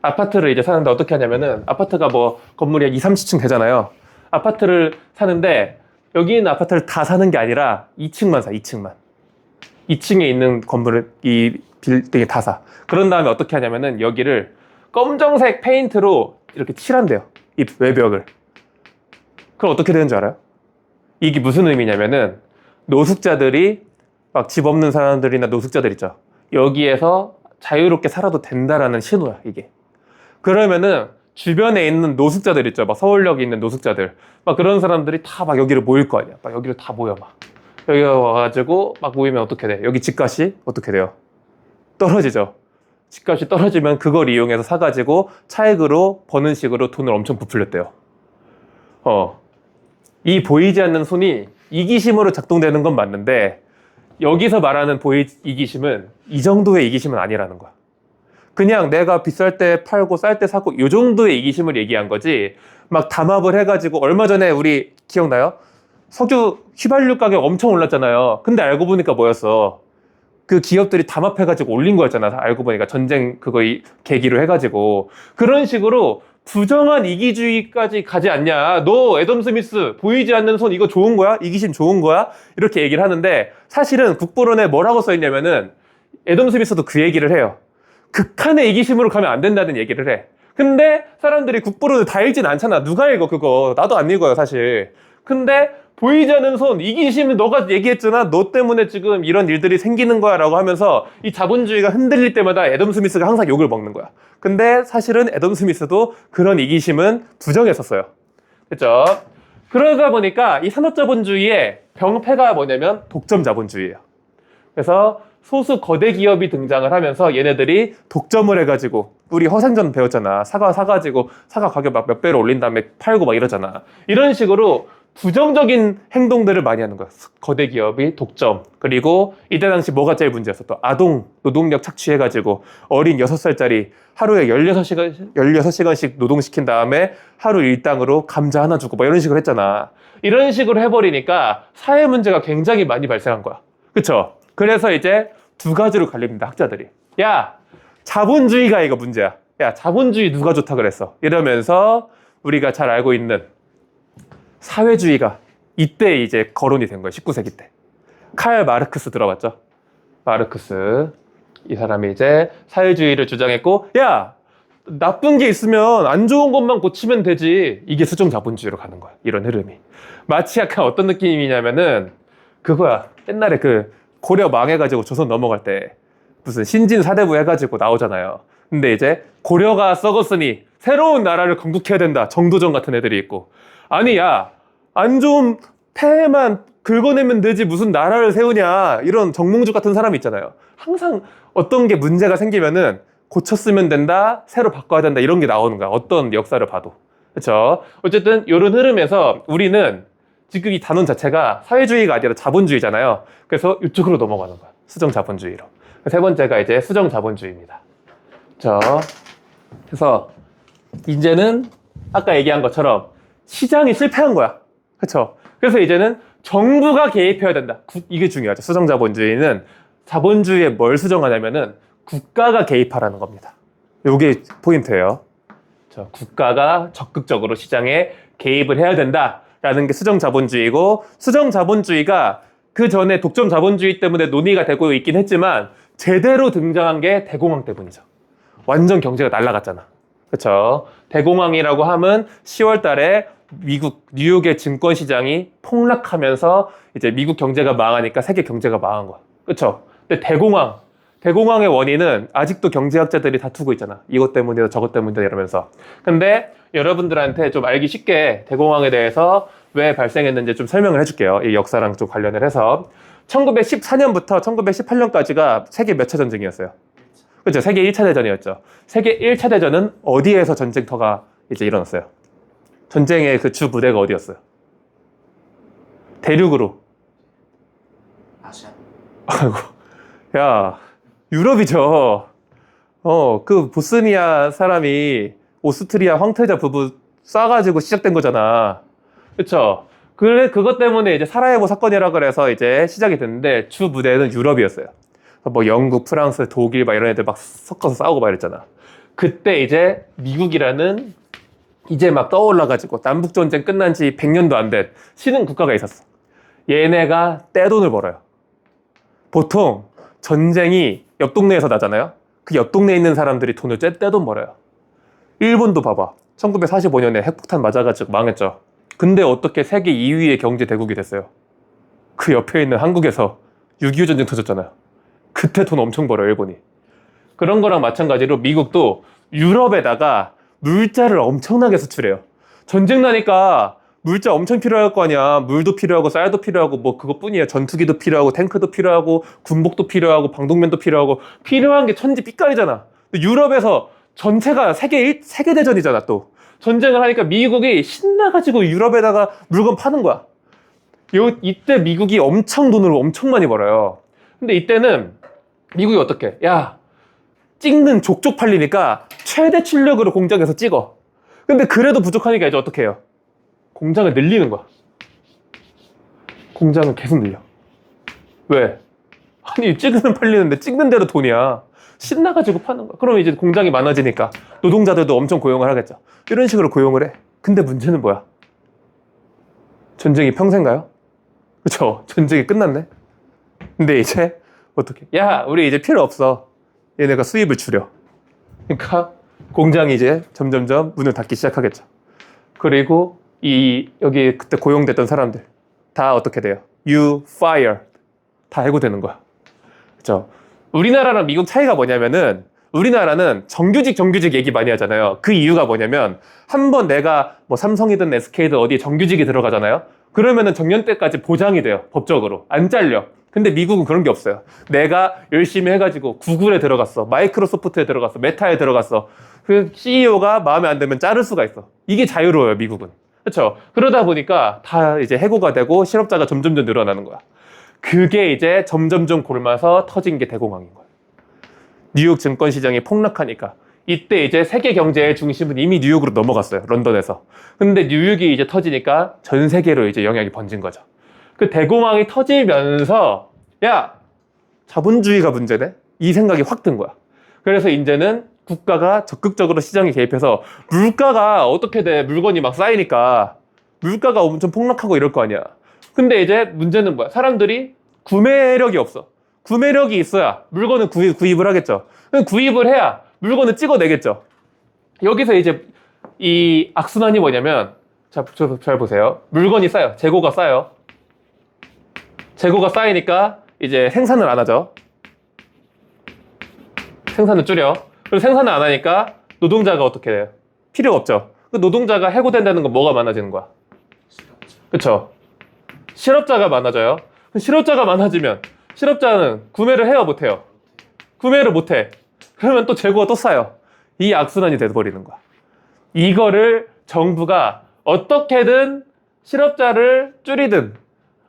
아파트를 이제 사는데 어떻게 하냐면은 아파트가 뭐 건물이 한 2, 30층 되잖아요. 아파트를 사는데 여기 있는 아파트를 다 사는 게 아니라 2층만 사, 2층만. 2층에 있는 건물을 이 빌딩에 다 사. 그런 다음에 어떻게 하냐면은 여기를 검정색 페인트로 이렇게 칠한대요. 이 외벽을. 그럼 어떻게 되는 줄 알아요? 이게 무슨 의미냐면은 노숙자들이 막 집 없는 사람들이나 노숙자들 있죠. 여기에서 자유롭게 살아도 된다라는 신호야, 이게. 그러면은 주변에 있는 노숙자들 있죠. 막 서울역에 있는 노숙자들. 막 그런 사람들이 다 막 여기를 모일 거 아니야. 막 여기를 다 모여 막. 여기 와가지고 막 모이면 어떻게 돼? 여기 집값이 어떻게 돼요? 떨어지죠. 집값이 떨어지면 그걸 이용해서 사가지고 차액으로 버는 식으로 돈을 엄청 부풀렸대요. 이 보이지 않는 손이 이기심으로 작동되는 건 맞는데 여기서 말하는 이기심은 이 정도의 이기심은 아니라는 거야. 그냥 내가 비쌀 때 팔고 쌀 때 사고 이 정도의 이기심을 얘기한 거지 막 담합을 해가지고 얼마 전에 우리 기억나요? 석유 휘발유 가격 엄청 올랐잖아요. 근데 알고 보니까 뭐였어? 그 기업들이 담합해가지고 올린 거였잖아. 알고 보니까 전쟁 그거 계기로 해가지고 그런 식으로 부정한 이기주의까지 가지 않냐. 너 애덤 스미스 보이지 않는 손 이거 좋은 거야? 이기심 좋은 거야? 이렇게 얘기를 하는데 사실은 국보론에 뭐라고 써있냐면은 애덤 스미스도 그 얘기를 해요. 극한의 이기심으로 가면 안 된다는 얘기를 해. 근데 사람들이 국보론을 다 읽진 않잖아. 누가 읽어 그거. 나도 안 읽어요 사실. 근데 보이지 않는 손, 이기심은 너가 얘기했잖아. 너 때문에 지금 이런 일들이 생기는 거야 라고 하면서 이 자본주의가 흔들릴 때마다 애덤 스미스가 항상 욕을 먹는 거야. 근데 사실은 애덤 스미스도 그런 이기심은 부정했었어요. 됐죠? 그러다 보니까 이 산업자본주의의 병폐가 뭐냐면 독점 자본주의예요. 그래서 소수 거대 기업이 등장을 하면서 얘네들이 독점을 해가지고 우리 허생전 배웠잖아. 사과 사가지고 사과 가격 막 몇 배로 올린 다음에 팔고 막 이러잖아. 이런 식으로 부정적인 행동들을 많이 하는 거야. 거대 기업이 독점. 그리고 이때 당시 뭐가 제일 문제였어? 또 아동 노동력 착취해가지고 어린 6살짜리 하루에 16시간씩 노동시킨 다음에 하루 일당으로 감자 하나 주고 막 이런 식으로 했잖아. 이런 식으로 해버리니까 사회 문제가 굉장히 많이 발생한 거야. 그쵸? 그래서 이제 두 가지로 갈립니다. 학자들이. 야, 자본주의가 이거 문제야. 야, 자본주의 누가 좋다 그랬어? 이러면서 우리가 잘 알고 있는 사회주의가 이때 이제 거론이 된 거예요. 19세기 때. 칼 마르크스 들어봤죠? 마르크스. 이 사람이 이제 사회주의를 주장했고, 야! 나쁜 게 있으면 안 좋은 것만 고치면 되지. 이게 수정 자본주의로 가는 거야. 이런 흐름이. 마치 약간 어떤 느낌이냐면은 그거야. 옛날에 그 고려 망해가지고 조선 넘어갈 때 무슨 신진 사대부 해가지고 나오잖아요. 근데 이제 고려가 썩었으니 새로운 나라를 건국해야 된다. 정도전 같은 애들이 있고. 아니 야, 안 좋은 폐해만 긁어내면 되지 무슨 나라를 세우냐. 이런 정몽주 같은 사람이 있잖아요. 항상 어떤 게 문제가 생기면은 고쳤으면 된다, 새로 바꿔야 된다 이런 게 나오는 거야. 어떤 역사를 봐도. 그렇죠? 어쨌든 이런 흐름에서 우리는 지금 이 단원 자체가 사회주의가 아니라 자본주의잖아요. 그래서 이쪽으로 넘어가는 거야. 수정 자본주의로. 세 번째가 이제 수정 자본주의입니다. 그렇죠? 그래서 이제는 아까 얘기한 것처럼 시장이 실패한 거야. 그렇죠? 그래서 이제는 정부가 개입해야 된다. 이게 중요하죠. 수정 자본주의는 자본주의에 뭘 수정하냐면은 국가가 개입하라는 겁니다. 이게 포인트예요. 국가가 적극적으로 시장에 개입을 해야 된다라는 게 수정 자본주의고, 수정 자본주의가 그 전에 독점 자본주의 때문에 논의가 되고 있긴 했지만 제대로 등장한 게 대공황 때문이죠. 완전 경제가 날아갔잖아. 그렇죠? 대공황이라고 하면 10월 달에 미국 뉴욕의 증권 시장이 폭락하면서 이제 미국 경제가 망하니까 세계 경제가 망한 거야. 그렇죠? 근데 대공황의 원인은 아직도 경제학자들이 다투고 있잖아. 이것 때문이다 저것 때문이다 이러면서. 근데 여러분들한테 좀 알기 쉽게 대공황에 대해서 왜 발생했는지 좀 설명을 해줄게요. 이 역사랑 좀 관련을 해서. 1914년부터 1918년까지가 세계 몇 차 전쟁이었어요? 그렇죠. 세계 1차 대전이었죠. 세계 1차 대전은 어디에서 전쟁터가 이제 일어났어요? 전쟁의 그 주 부대가 어디였어요? 대륙으로. 아시아. 아이고, 야, 유럽이죠. 그 보스니아 사람이 오스트리아 황태자 부부 쏴가지고 시작된 거잖아. 그쵸? 그래, 그것 때문에 이제 사라예보 사건이라 그래서 이제 시작이 됐는데 주 부대는 유럽이었어요. 뭐 영국, 프랑스, 독일 막 이런 애들 막 섞어서 싸우고 막 이랬잖아. 그때 이제 미국이라는 이제 막 떠올라가지고 남북전쟁 끝난 지 100년도 안 된 신흥 국가가 있었어. 얘네가 떼돈을 벌어요. 보통 전쟁이 옆 동네에서 나잖아요. 그 옆 동네에 있는 사람들이 돈을 떼돈 벌어요. 일본도 봐봐. 1945년에 핵폭탄 맞아가지고 망했죠. 근데 어떻게 세계 2위의 경제 대국이 됐어요? 그 옆에 있는 한국에서 6.25 전쟁 터졌잖아요. 그때 돈 엄청 벌어요, 일본이. 그런 거랑 마찬가지로 미국도 유럽에다가 물자를 엄청나게 수출해요. 전쟁 나니까 물자 엄청 필요할 거 아니야. 물도 필요하고 쌀도 필요하고 뭐 그것뿐이에요. 전투기도 필요하고 탱크도 필요하고 군복도 필요하고 방독면도 필요하고 필요한 게 천지 삐까리잖아. 유럽에서 전체가 세계대전이잖아 또. 전쟁을 하니까 미국이 신나가지고 유럽에다가 물건 파는 거야. 이때 미국이 엄청 돈을 엄청 많이 벌어요. 근데 이때는 미국이 어떻게? 야, 찍는 족족 팔리니까 최대 출력으로 공장에서 찍어. 근데 그래도 부족하니까 이제 어떻게 해요? 공장을 늘리는 거야. 공장을 계속 늘려. 왜? 아니, 찍으면 팔리는데 찍는 대로 돈이야. 신나가지고 파는 거야. 그럼 이제 공장이 많아지니까 노동자들도 엄청 고용을 하겠죠. 이런 식으로 고용을 해. 근데 문제는 뭐야? 전쟁이 평생 가요? 그쵸? 전쟁이 끝났네? 근데 이제 어떻게? 야, 우리 이제 필요 없어. 얘네가 수입을 줄여. 그러니까 공장이 이제 점점점 문을 닫기 시작하겠죠. 그리고 여기 그때 고용됐던 사람들 다 어떻게 돼요? You fire. 다 해고되는 거야. 그렇죠? 우리나라랑 미국 차이가 뭐냐면은 우리나라는 정규직 얘기 많이 하잖아요. 그 이유가 뭐냐면 한번 내가 뭐 삼성이든 SK든 어디에 정규직이 들어가잖아요. 그러면은 정년 때까지 보장이 돼요. 법적으로. 안 잘려. 근데 미국은 그런 게 없어요. 내가 열심히 해가지고 구글에 들어갔어. 마이크로소프트에 들어갔어. 메타에 들어갔어. 그 CEO가 마음에 안 들면 자를 수가 있어. 이게 자유로워요, 미국은. 그렇죠? 그러다 보니까 다 이제 해고가 되고 실업자가 점점점 늘어나는 거야. 그게 이제 점점점 골마서 터진 게 대공황인 거야. 뉴욕 증권 시장이 폭락하니까 이때 이제 세계 경제의 중심은 이미 뉴욕으로 넘어갔어요. 런던에서. 근데 뉴욕이 이제 터지니까 전 세계로 이제 영향이 번진 거죠. 그 대공황이 터지면서 야, 자본주의가 문제네? 이 생각이 확 든 거야. 그래서 이제는 국가가 적극적으로 시장에 개입해서 물가가 어떻게 돼? 물건이 막 쌓이니까 물가가 엄청 폭락하고 이럴 거 아니야. 근데 이제 문제는 뭐야? 사람들이 구매력이 없어. 구매력이 있어야 물건을 구입을 하겠죠. 구입을 해야 물건을 찍어내겠죠. 여기서 이제 이 악순환이 뭐냐면 잘 보세요. 물건이 쌓여. 재고가 쌓여. 재고가 쌓이니까 이제 생산을 안 하죠. 생산을 줄여. 그리고 생산을 안 하니까 노동자가 어떻게 돼요? 필요가 없죠. 그 노동자가 해고된다는 건 뭐가 많아지는 거야? 그쵸? 실업자가 많아져요. 실업자가 많아지면 실업자는 구매를 해요, 못 해요? 구매를 못 해. 그러면 또 재고가 또 쌓여. 이 악순환이 돼버리는 거야. 이거를 정부가 어떻게든 실업자를 줄이든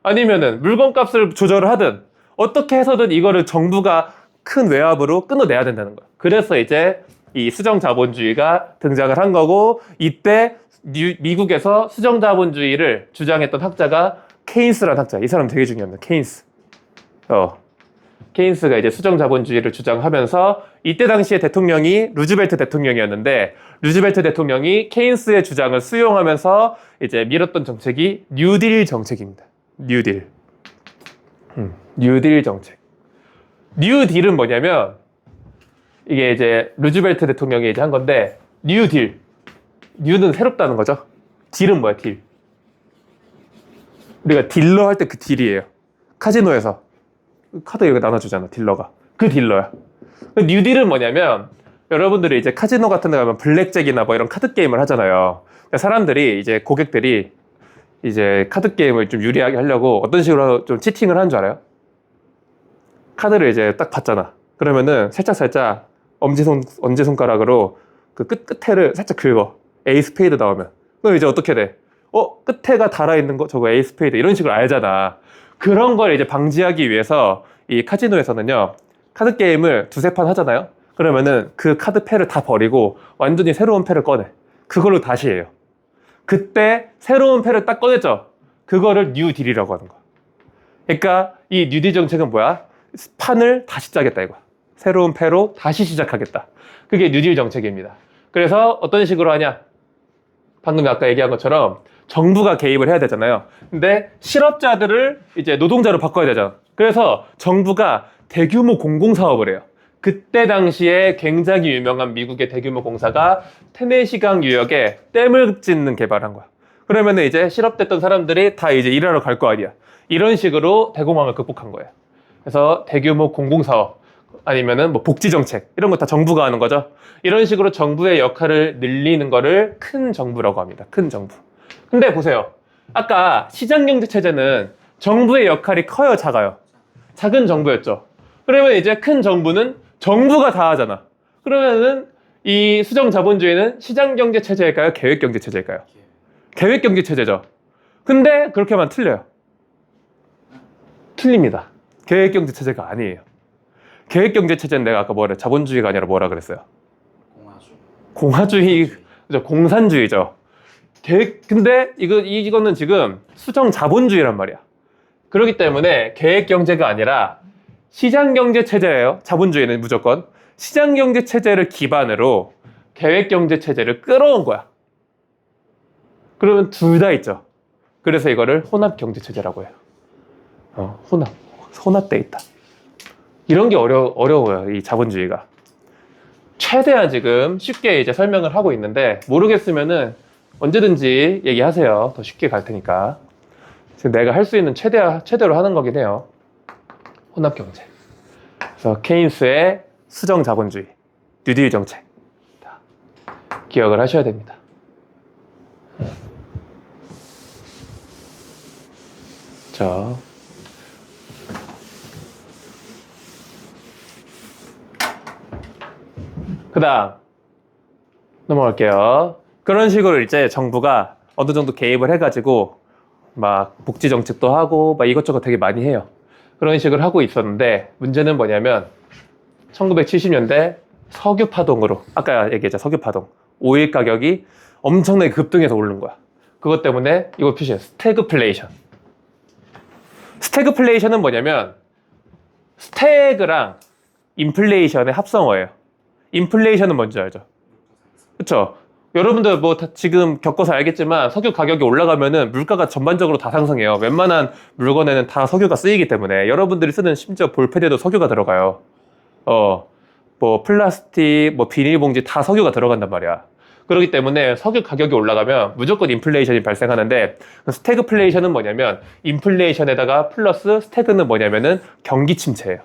아니면은 물건값을 조절을 하든 어떻게 해서든 이거를 정부가 큰 외압으로 끊어내야 된다는 거야. 그래서 이제 이 수정자본주의가 등장을 한 거고 이때 미국에서 수정자본주의를 주장했던 학자가 케인스라는 학자. 이 사람 되게 중요합니다. 케인스. 케인스가 이제 수정자본주의를 주장하면서 이때 당시에 대통령이 루즈벨트 대통령이었는데 루즈벨트 대통령이 케인스의 주장을 수용하면서 이제 밀었던 정책이 뉴딜 정책입니다. 뉴딜. 뉴딜 정책. 뉴딜은 뭐냐면 이게 이제 루즈벨트 대통령이 이제 한 건데 뉴딜. 뉴는 새롭다는 거죠. 딜은 뭐야, 딜? 우리가 딜러 할 때 그 딜이에요. 카지노에서 카드 이거 나눠주잖아, 딜러가. 그 딜러야. 뉴딜은 뭐냐면 여러분들이 이제 카지노 같은 데 가면 블랙잭이나 뭐 이런 카드 게임을 하잖아요. 사람들이 이제 고객들이 이제 카드 게임을 좀 유리하게 하려고 어떤 식으로 좀 치팅을 하는 줄 알아요? 카드를 이제 딱 봤잖아. 그러면은 살짝 엄지손가락으로 그 끝에를 살짝 긁어. 에이 스페이드 나오면. 그럼 이제 어떻게 돼? 끝에가 달아있는 거 저거 에이 스페이드 이런 식으로 알잖아. 그런 걸 이제 방지하기 위해서 이 카지노에서는요. 카드 게임을 두세 판 하잖아요. 그러면은 그 카드 패를 다 버리고 완전히 새로운 패를 꺼내. 그걸로 다시 해요. 그때 새로운 패를 딱 꺼냈죠. 그거를 뉴딜이라고 하는 거야. 그러니까 이 뉴딜 정책은 뭐야? 판을 다시 짜겠다 이거야. 새로운 패로 다시 시작하겠다. 그게 뉴딜 정책입니다. 그래서 어떤 식으로 하냐? 방금 아까 얘기한 것처럼 정부가 개입을 해야 되잖아요. 근데 실업자들을 이제 노동자로 바꿔야 되잖아. 그래서 정부가 대규모 공공사업을 해요. 그때 당시에 굉장히 유명한 미국의 대규모 공사가 테네시강 유역에 댐을 짓는 개발한 거야. 그러면은 이제 실업됐던 사람들이 다 이제 일하러 갈 거 아니야. 이런 식으로 대공황을 극복한 거예요. 그래서 대규모 공공사업 아니면은 뭐 복지정책 이런 거 다 정부가 하는 거죠. 이런 식으로 정부의 역할을 늘리는 거를 큰 정부라고 합니다. 큰 정부. 근데 보세요. 아까 시장경제체제는 정부의 역할이 커요, 작아요? 작은 정부였죠. 그러면 이제 큰 정부는 정부가 다 하잖아. 그러면은 이 수정자본주의는 시장경제체제일까요? 계획경제체제일까요? 계획경제체제죠. 근데 그렇게 하면 틀려요. 틀립니다. 계획경제체제가 아니에요. 계획경제체제는 내가 아까 뭐래? 자본주의가 아니라 뭐라 그랬어요? 공화주의, 그죠? 공산주의죠. 근데 이거는 지금 수정자본주의란 말이야. 그렇기 때문에 계획경제가 아니라 시장경제체제예요. 자본주의는 무조건. 시장경제체제를 기반으로 계획경제체제를 끌어온 거야. 그러면 둘 다 있죠. 그래서 이거를 혼합경제체제라고 해요. 혼합돼 있다. 이런 게 어려워요. 이 자본주의가. 최대한 지금 쉽게 이제 설명을 하고 있는데 모르겠으면은 언제든지 얘기하세요. 더 쉽게 갈 테니까. 지금 내가 할 수 있는 최대로 하는 거긴 해요. 혼합경제. 그래서 케인스의 수정자본주의, 뉴딜 정책. 기억을 하셔야 됩니다. 자. 그 다음 넘어갈게요. 그런 식으로 이제 정부가 어느 정도 개입을 해가지고 막 복지 정책도 하고 막 이것저것 되게 많이 해요. 그런 식으로 하고 있었는데 문제는 뭐냐면 1970년대 석유 파동으로 아까 얘기했죠. 석유 파동. 오일 가격이 엄청나게 급등해서 오른 거야. 그것 때문에 이거 표시해요. 스태그플레이션. 스태그플레이션은 뭐냐면 스태그랑 인플레이션의 합성어예요. 인플레이션은 뭔지 알죠? 그쵸? 여러분들 뭐 지금 겪어서 알겠지만 석유 가격이 올라가면은 물가가 전반적으로 다 상승해요. 웬만한 물건에는 다 석유가 쓰이기 때문에 여러분들이 쓰는 심지어 볼펜에도 석유가 들어가요. 뭐 플라스틱, 뭐 비닐봉지 다 석유가 들어간단 말이야. 그렇기 때문에 석유 가격이 올라가면 무조건 인플레이션이 발생하는데 스태그플레이션은 뭐냐면 인플레이션에다가 플러스 스태그는 뭐냐면은 경기 침체예요.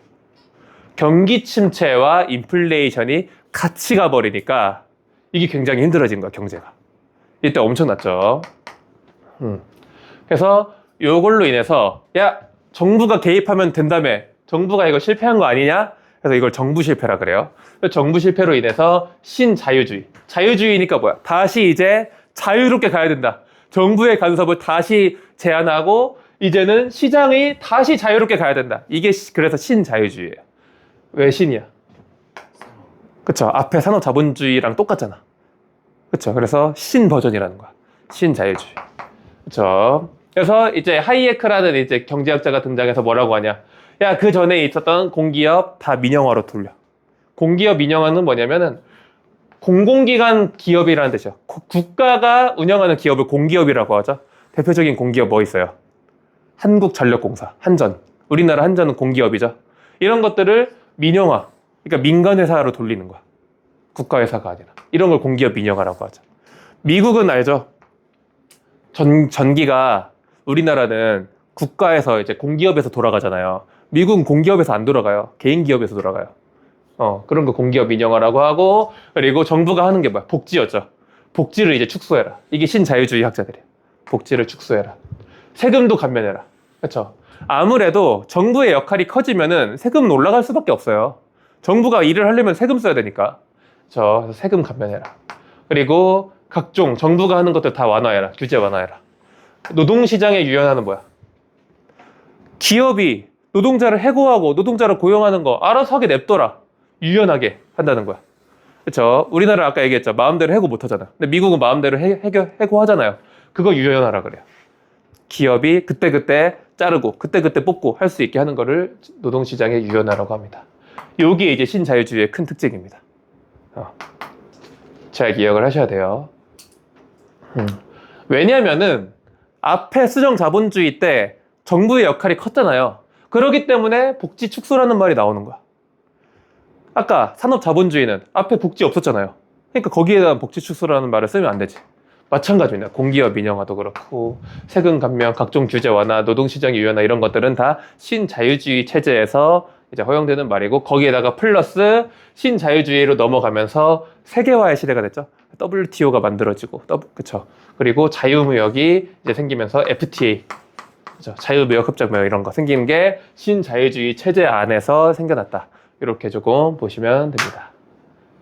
경기 침체와 인플레이션이 같이 가버리니까 이게 굉장히 힘들어진 거야, 경제가. 이때 엄청났죠. 그래서 이걸로 인해서 야, 정부가 개입하면 된다며. 정부가 이거 실패한 거 아니냐? 그래서 이걸 정부 실패라 그래요. 정부 실패로 인해서 신자유주의. 자유주의니까 뭐야? 다시 이제 자유롭게 가야 된다. 정부의 간섭을 다시 제한하고 이제는 시장이 다시 자유롭게 가야 된다. 이게 그래서 신자유주의예요. 왜 신이야? 그쵸? 앞에 산업자본주의랑 똑같잖아. 그쵸? 그래서 신 버전이라는 거야. 신자유주의. 그쵸? 그래서 이제 하이에크라는 이제 경제학자가 등장해서 뭐라고 하냐? 야, 그 전에 있었던 공기업 다 민영화로 돌려. 공기업 민영화는 뭐냐면은 공공기관 기업이라는 뜻이야. 국가가 운영하는 기업을 공기업이라고 하죠. 대표적인 공기업 뭐 있어요? 한국전력공사, 한전. 우리나라 한전은 공기업이죠. 이런 것들을 민영화, 그러니까 민간회사로 돌리는 거야. 국가회사가 아니라. 이런 걸 공기업 민영화라고 하죠. 미국은 알죠? 전기가 우리나라는 국가에서 이제 공기업에서 돌아가잖아요. 미국은 공기업에서 안 돌아가요. 개인 기업에서 돌아가요. 그런 거 공기업 민영화라고 하고, 그리고 정부가 하는 게 뭐야? 복지였죠. 복지를 이제 축소해라. 이게 신자유주의 학자들이에요. 복지를 축소해라. 세금도 감면해라. 그렇죠? 아무래도 정부의 역할이 커지면은 세금은 올라갈 수밖에 없어요. 정부가 일을 하려면 세금 써야 되니까. 그래서 세금 감면해라. 그리고 각종 정부가 하는 것들 다 완화해라. 규제 완화해라. 노동시장의 유연화는 뭐야? 기업이 노동자를 해고하고 노동자를 고용하는 거 알아서 하게 냅둬라. 유연하게 한다는 거야. 그렇죠? 우리나라 아까 얘기했죠. 마음대로 해고 못 하잖아. 근데 미국은 마음대로 해고하잖아요. 그거 유연하라 그래요. 기업이 그때그때 자르고 그때그때 뽑고 할 수 있게 하는 거를 노동시장의 유연화라고 합니다. 요게 이제 신자유주의의 큰 특징입니다. 잘 기억을 하셔야 돼요. 왜냐면은 앞에 수정자본주의 때 정부의 역할이 컸잖아요. 그렇기 때문에 복지 축소라는 말이 나오는 거야. 아까 산업자본주의는 앞에 복지 없었잖아요. 그러니까 거기에 대한 복지 축소라는 말을 쓰면 안 되지. 마찬가지입니다. 공기업 민영화도 그렇고 세금 감면, 각종 규제 완화, 노동시장 유연화 이런 것들은 다 신자유주의 체제에서 이제 허용되는 말이고 거기에다가 플러스 신자유주의로 넘어가면서 세계화의 시대가 됐죠. WTO가 만들어지고, 그쵸. 그리고 자유무역이 이제 생기면서 FTA, 그쵸. 자유무역협정무역 이런 거 생기는 게 신자유주의 체제 안에서 생겨났다. 이렇게 조금 보시면 됩니다.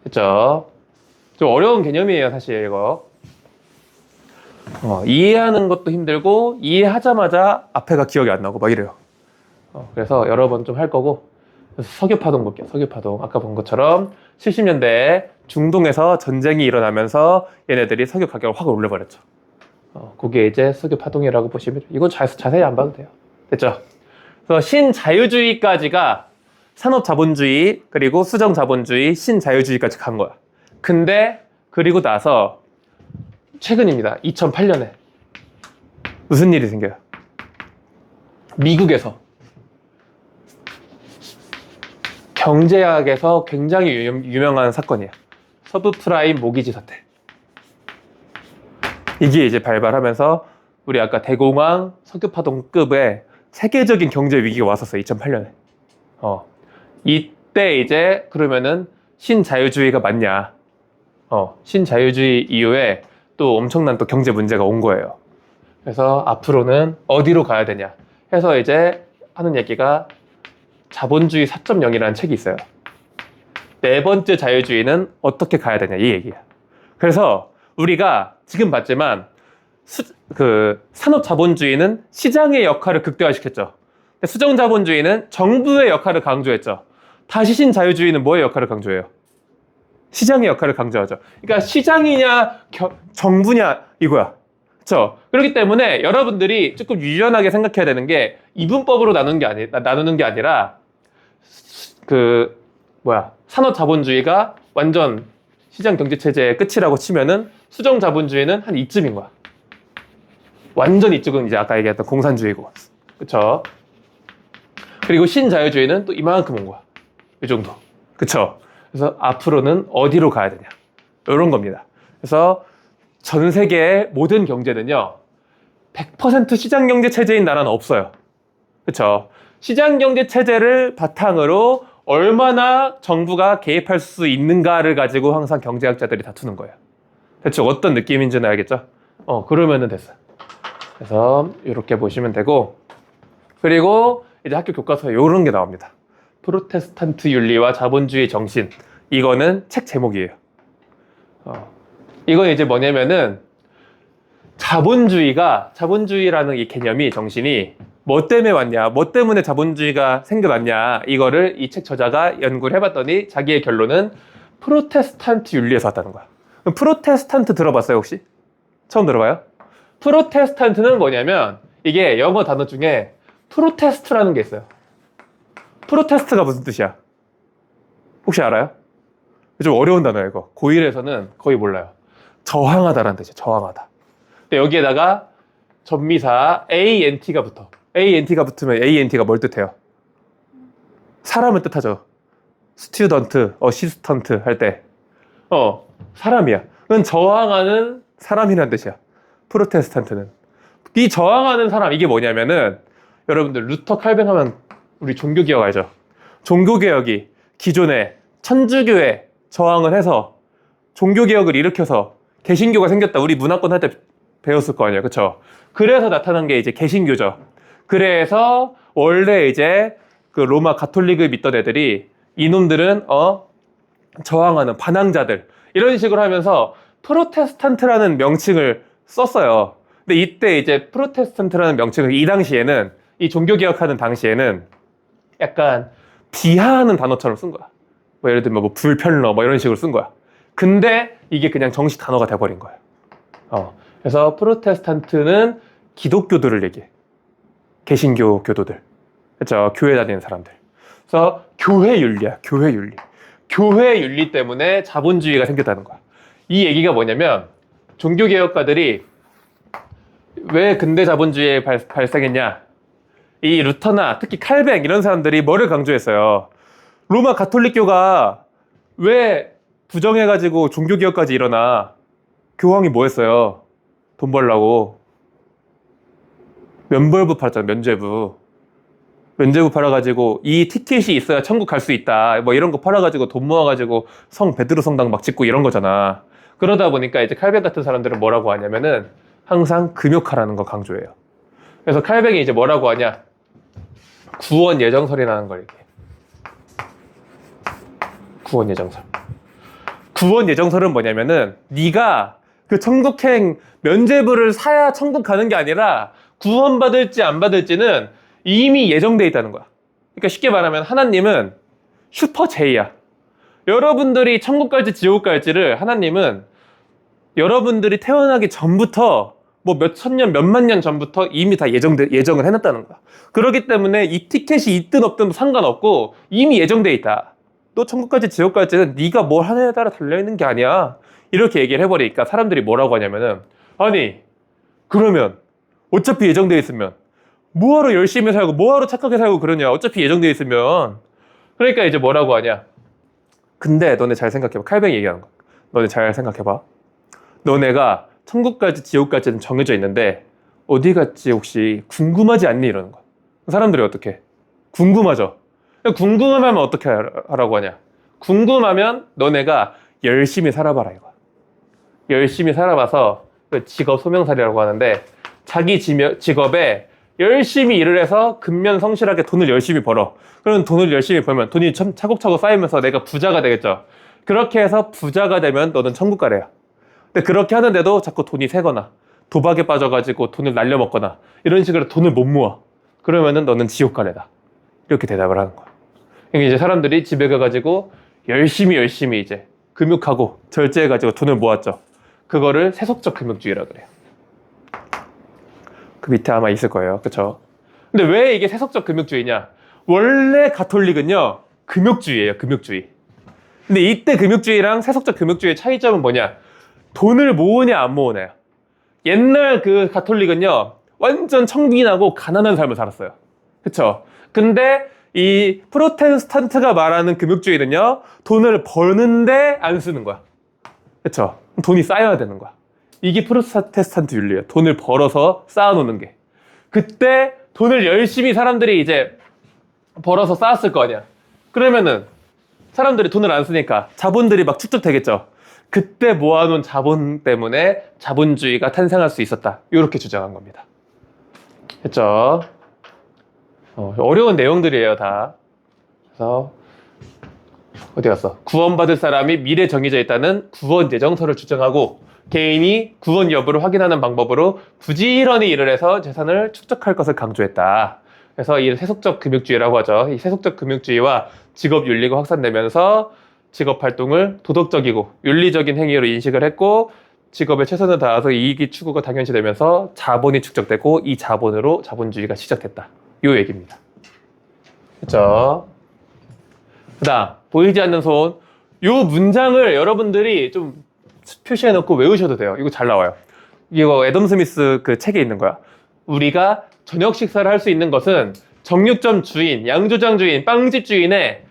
그쵸. 좀 어려운 개념이에요, 사실 이거. 이해하는 것도 힘들고 이해하자마자 앞에가 기억이 안 나고 막 이래요. 그래서 여러 번 좀 할 거고. 석유파동 볼게요. 석유파동. 아까 본 것처럼 70년대에 중동에서 전쟁이 일어나면서 얘네들이 석유 가격을 확 올려버렸죠. 그게 이제 석유파동이라고 보시면 이건 자세히 안 봐도 돼요. 됐죠? 그래서 신자유주의까지가 산업자본주의 그리고 수정자본주의 신자유주의까지 간 거야. 근데 그리고 나서 최근입니다. 2008년에 무슨 일이 생겨요? 미국에서 경제학에서 굉장히 유명한 사건이에요. 서브프라임 모기지 사태. 이게 이제 발발하면서 우리 아까 대공황 석유파동급의 세계적인 경제 위기가 왔었어요. 2008년에. 이때 이제 그러면은 신자유주의가 맞냐? 신자유주의 이후에 또 엄청난 또 경제 문제가 온 거예요. 그래서 앞으로는 어디로 가야 되냐 해서 이제 하는 얘기가 자본주의 4.0이라는 책이 있어요. 네 번째 자유주의는 어떻게 가야 되냐 이 얘기야. 그래서 우리가 지금 봤지만 산업자본주의는 시장의 역할을 극대화시켰죠. 근데 수정자본주의는 정부의 역할을 강조했죠. 다시 신자유주의는 뭐의 역할을 강조해요? 시장의 역할을 강조하죠. 그러니까 시장이냐 정부냐 이거야. 그렇죠? 그렇기 때문에 여러분들이 조금 유연하게 생각해야 되는 게 이분법으로 나누는 게 아니라 산업자본주의가 완전 시장 경제 체제의 끝이라고 치면은 수정자본주의는 한 이쯤인 거야. 완전 이쪽은 이제 아까 얘기했던 공산주의고, 그렇죠? 그리고 신자유주의는 또 이만큼 온 거야. 이 정도, 그렇죠? 그래서 앞으로는 어디로 가야 되냐 이런 겁니다. 그래서 전 세계의 모든 경제는요 100% 시장경제 체제인 나라는 없어요. 그렇죠? 시장경제 체제를 바탕으로 얼마나 정부가 개입할 수 있는가를 가지고 항상 경제학자들이 다투는 거예요. 대충 어떤 느낌인지는 알겠죠? 그러면은 됐어요. 그래서 이렇게 보시면 되고, 그리고 이제 학교 교과서에 이런 게 나옵니다. 프로테스탄트 윤리와 자본주의 정신. 이거는 책 제목이에요. 이건 이제 뭐냐면은 자본주의라는 이 개념이, 정신이 뭐 때문에 왔냐, 뭐 때문에 자본주의가 생겨났냐, 이거를 이 책 저자가 연구를 해봤더니 자기의 결론은 프로테스탄트 윤리에서 왔다는 거야. 그럼 프로테스탄트 들어봤어요, 혹시? 처음 들어봐요? 프로테스탄트는 뭐냐면 이게 영어 단어 중에 프로테스트라는 게 있어요. 프로테스트가 무슨 뜻이야? 혹시 알아요? 좀 어려운 단어예요, 이거. 고1에서는 거의 몰라요. 저항하다라는 뜻이에요, 저항하다. 근데 여기에다가 전미사 ANT가 붙어. ANT가 붙으면 ANT가 뭘 뜻해요? 사람을 뜻하죠. 스튜던트, 어시스턴트 할 때. 사람이야. 그건 저항하는 사람이라는 뜻이야. 프로테스탄트는. 이 저항하는 사람, 이게 뭐냐면은, 여러분들, 루터 칼뱅 하면 우리 종교개혁 알죠? 종교개혁이 기존에 천주교에 저항을 해서 종교개혁을 일으켜서 개신교가 생겼다. 우리 문화권 할 때 배웠을 거 아니에요. 그쵸? 그래서 나타난 게 이제 개신교죠. 그래서 원래 이제 그 로마 가톨릭을 믿던 애들이 이놈들은 저항하는 반항자들 이런 식으로 하면서 프로테스탄트라는 명칭을 썼어요. 근데 이때 이제 프로테스탄트라는 명칭을 이 당시에는 이 종교개혁하는 당시에는 약간 비하하는 단어처럼 쓴 거야. 뭐 예를 들면 뭐 불편러 뭐 이런 식으로 쓴 거야. 근데 이게 그냥 정식 단어가 돼버린 거예요. 그래서 프로테스탄트는 기독교들을 얘기해. 개신교 교도들. 그렇죠? 교회 다니는 사람들. 그래서 교회 윤리야. 교회 윤리. 교회 윤리 때문에 자본주의가 생겼다는 거야. 이 얘기가 뭐냐면 종교개혁가들이 왜 근대 자본주의에 발생했냐? 이 루터나 특히 칼뱅 이런 사람들이 뭐를 강조했어요? 로마 가톨릭교가 왜 부정해가지고 종교개혁까지 일어나? 교황이 뭐 했어요? 돈 벌라고. 면벌부 팔았잖아, 면죄부. 면죄부 팔아가지고 이 티켓이 있어야 천국 갈 수 있다. 뭐 이런 거 팔아가지고 돈 모아가지고 성 베드로 성당 막 짓고 이런 거잖아. 그러다 보니까 이제 칼뱅 같은 사람들은 뭐라고 하냐면은 항상 금욕하라는 거 강조해요. 그래서 칼뱅이 이제 뭐라고 하냐? 구원 예정설이라는 걸 얘기해. 구원 예정설. 구원 예정설은 뭐냐면은 네가 그 천국행 면죄부를 사야 천국 가는 게 아니라 구원받을지 안 받을지는 이미 예정돼 있다는 거야. 그러니까 쉽게 말하면 하나님은 슈퍼 J야. 여러분들이 천국 갈지 지옥 갈지를 하나님은 여러분들이 태어나기 전부터 뭐 몇천 년, 몇만 년 전부터 이미 다 예정을 해놨다는 거야. 그렇기 때문에 이 티켓이 있든 없든 상관없고 이미 예정돼 있다. 또 천국 갈지 지옥 갈지는 네가 뭘 하느냐에 따라 달려있는 게 아니야. 이렇게 얘기를 해버리니까 사람들이 뭐라고 하냐면은 아니 그러면 어차피 예정돼 있으면 뭐하러 열심히 살고 뭐하러 착하게 살고 그러냐. 어차피 예정돼 있으면. 그러니까 이제 뭐라고 하냐. 근데 너네 잘 생각해봐. 칼뱅이 얘기하는 거. 너네 잘 생각해봐. 너네가 천국 갈지 지옥 갈지는 정해져 있는데 어디 갈지 혹시 궁금하지 않니? 이러는 거야. 사람들이 어떻게? 궁금하죠. 궁금하면 어떻게 하라고 하냐. 궁금하면 너네가 열심히 살아봐라 이거야. 열심히 살아봐서 직업 소명살이라고 하는데 자기 직업에 열심히 일을 해서 근면성실하게 돈을 열심히 벌어. 그럼 돈을 열심히 벌면 돈이 차곡차곡 쌓이면서 내가 부자가 되겠죠. 그렇게 해서 부자가 되면 너는 천국 가래야. 근데 그렇게 하는데도 자꾸 돈이 새거나 도박에 빠져가지고 돈을 날려먹거나 이런 식으로 돈을 못 모아. 그러면은 너는 지옥 가래다. 이렇게 대답을 하는 거야. 그러니까 이제 사람들이 집에 가가지고 열심히 이제 금욕하고 절제해가지고 돈을 모았죠. 그거를 세속적 금욕주의라 그래요. 그 밑에 아마 있을 거예요. 그쵸? 근데 왜 이게 세속적 금욕주의냐? 원래 가톨릭은요, 금욕주의예요, 금욕주의. 근데 이때 금욕주의랑 세속적 금욕주의의 차이점은 뭐냐? 돈을 모으냐, 안 모으냐. 옛날 그 가톨릭은요, 완전 청빈하고 가난한 삶을 살았어요. 그쵸? 근데 이 프로테스탄트가 말하는 금욕주의는요, 돈을 버는데 안 쓰는 거야. 그쵸? 돈이 쌓여야 되는 거야. 이게 프로테스탄트 윤리예요. 돈을 벌어서 쌓아놓는 게. 그때 돈을 열심히 사람들이 이제 벌어서 쌓았을 거 아니야. 그러면은 사람들이 돈을 안 쓰니까 자본들이 막 축적되겠죠. 그때 모아놓은 자본 때문에 자본주의가 탄생할 수 있었다. 이렇게 주장한 겁니다. 됐죠? 어려운 내용들이에요, 다. 그래서 어디 갔어? 구원받을 사람이 미래 정해져 있다는 구원 예정설을 주장하고 개인이 구원 여부를 확인하는 방법으로 부지런히 일을 해서 재산을 축적할 것을 강조했다. 그래서 이 세속적 금욕주의라고 하죠. 이 세속적 금욕주의와 직업 윤리가 확산되면서 직업 활동을 도덕적이고 윤리적인 행위로 인식을 했고 직업에 최선을 다해서 이익이 추구가 당연시 되면서 자본이 축적되고 이 자본으로 자본주의가 시작됐다. 요 얘기입니다. 그렇죠? 그다음 보이지 않는 손. 요 문장을 여러분들이 좀 표시해놓고 외우셔도 돼요. 이거 잘 나와요. 이거 애덤 스미스 그 책에 있는 거야. 우리가 저녁 식사를 할 수 있는 것은 정육점 주인, 양조장 주인, 빵집 주인의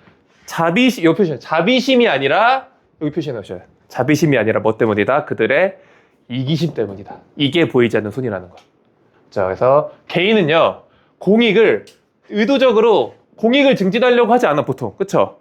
요 표시, 자비심이 아니라, 여기 표시해 놓으셔요. 자비심이 아니라 뭐 때문이다? 그들의 이기심 때문이다. 이게 보이지 않는 손이라는 거야. 자, 그래서 개인은요, 의도적으로 공익을 증진하려고 하지 않아, 보통. 그쵸?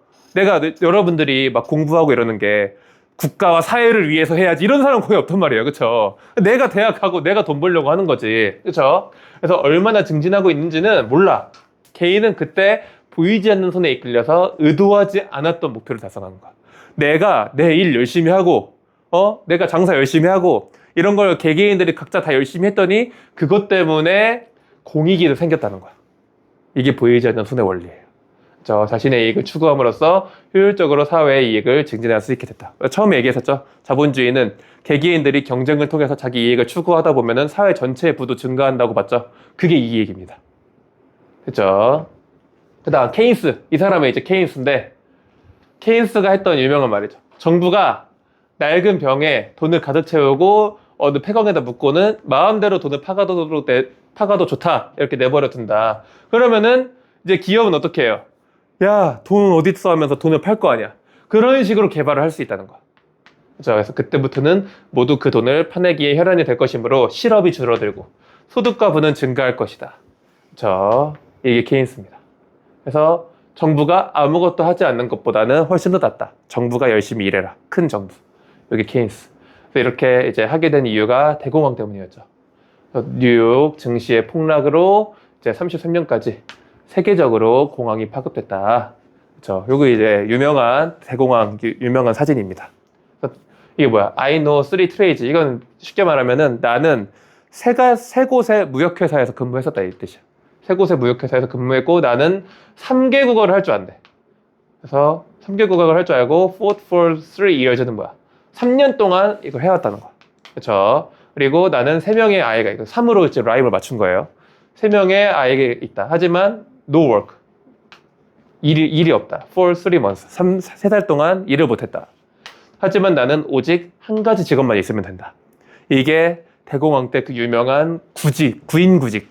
여러분들이 막 공부하고 이러는 게 국가와 사회를 위해서 해야지 이런 사람 거의 없단 말이에요. 그쵸? 내가 대학 가고 내가 돈 벌려고 하는 거지. 그쵸? 그래서 얼마나 증진하고 있는지는 몰라. 개인은 그때 보이지 않는 손에 이끌려서 의도하지 않았던 목표를 달성하는 거야. 내가 내 일 열심히 하고, 내가 장사 열심히 하고, 이런 걸 개개인들이 각자 다 열심히 했더니 그것 때문에 공익이 생겼다는 거야. 이게 보이지 않는 손의 원리예요. 자신의 이익을 추구함으로써 효율적으로 사회의 이익을 증진할 수 있게 됐다. 처음에 얘기했었죠. 자본주의는 개개인들이 경쟁을 통해서 자기 이익을 추구하다 보면은 사회 전체의 부도 증가한다고 봤죠. 그게 이 얘기입니다. 됐죠? 그다음 케인스. 이 사람은 이제 케인스인데, 케인스가 했던 유명한 말이죠. 정부가 낡은 병에 돈을 가득 채우고 어느 폐광에다 묻고는 마음대로 돈을 파가도 좋다, 이렇게 내버려 둔다. 그러면은 이제 기업은 어떻게 해요? 야, 돈은 어디 있어 하면서 돈을 팔 거 아니야. 그런 식으로 개발을 할 수 있다는 거야. 그래서 그때부터는 모두 그 돈을 파내기에 혈안이 될 것이므로 실업이 줄어들고 소득과 부는 증가할 것이다. 이게 케인스입니다. 그래서 정부가 아무것도 하지 않는 것보다는 훨씬 더 낫다. 정부가 열심히 일해라. 큰 정부. 여기 케인스. 그래서 이렇게 이제 하게 된 이유가 대공황 때문이었죠. 뉴욕 증시의 폭락으로 이제 33년까지 세계적으로 공황이 파급됐다. 그렇죠. 요거 이제 유명한 대공황 유명한 사진입니다. 이게 뭐야? I know three trades. 이건 쉽게 말하면은 나는 세 곳의 무역회사에서 근무했었다, 이 뜻이야. 세 곳의 무역회사에서 근무했고 나는 3개 국어를 할 줄 안돼. 그래서 3개 국어를 할 줄 알고 fought for 3 years는 뭐야? 3년 동안 이걸 해왔다는 거야. 그렇죠. 그리고 나는 3명의 아이가 있고 3으로 이제 라임을 맞춘 거예요. 3명의 아이가 있다. 하지만 no work. 일이 없다. for 3 months. 3달 동안 일을 못했다. 하지만 나는 오직 한 가지 직업만 있으면 된다. 이게 대공황 때 그 유명한 구인구직.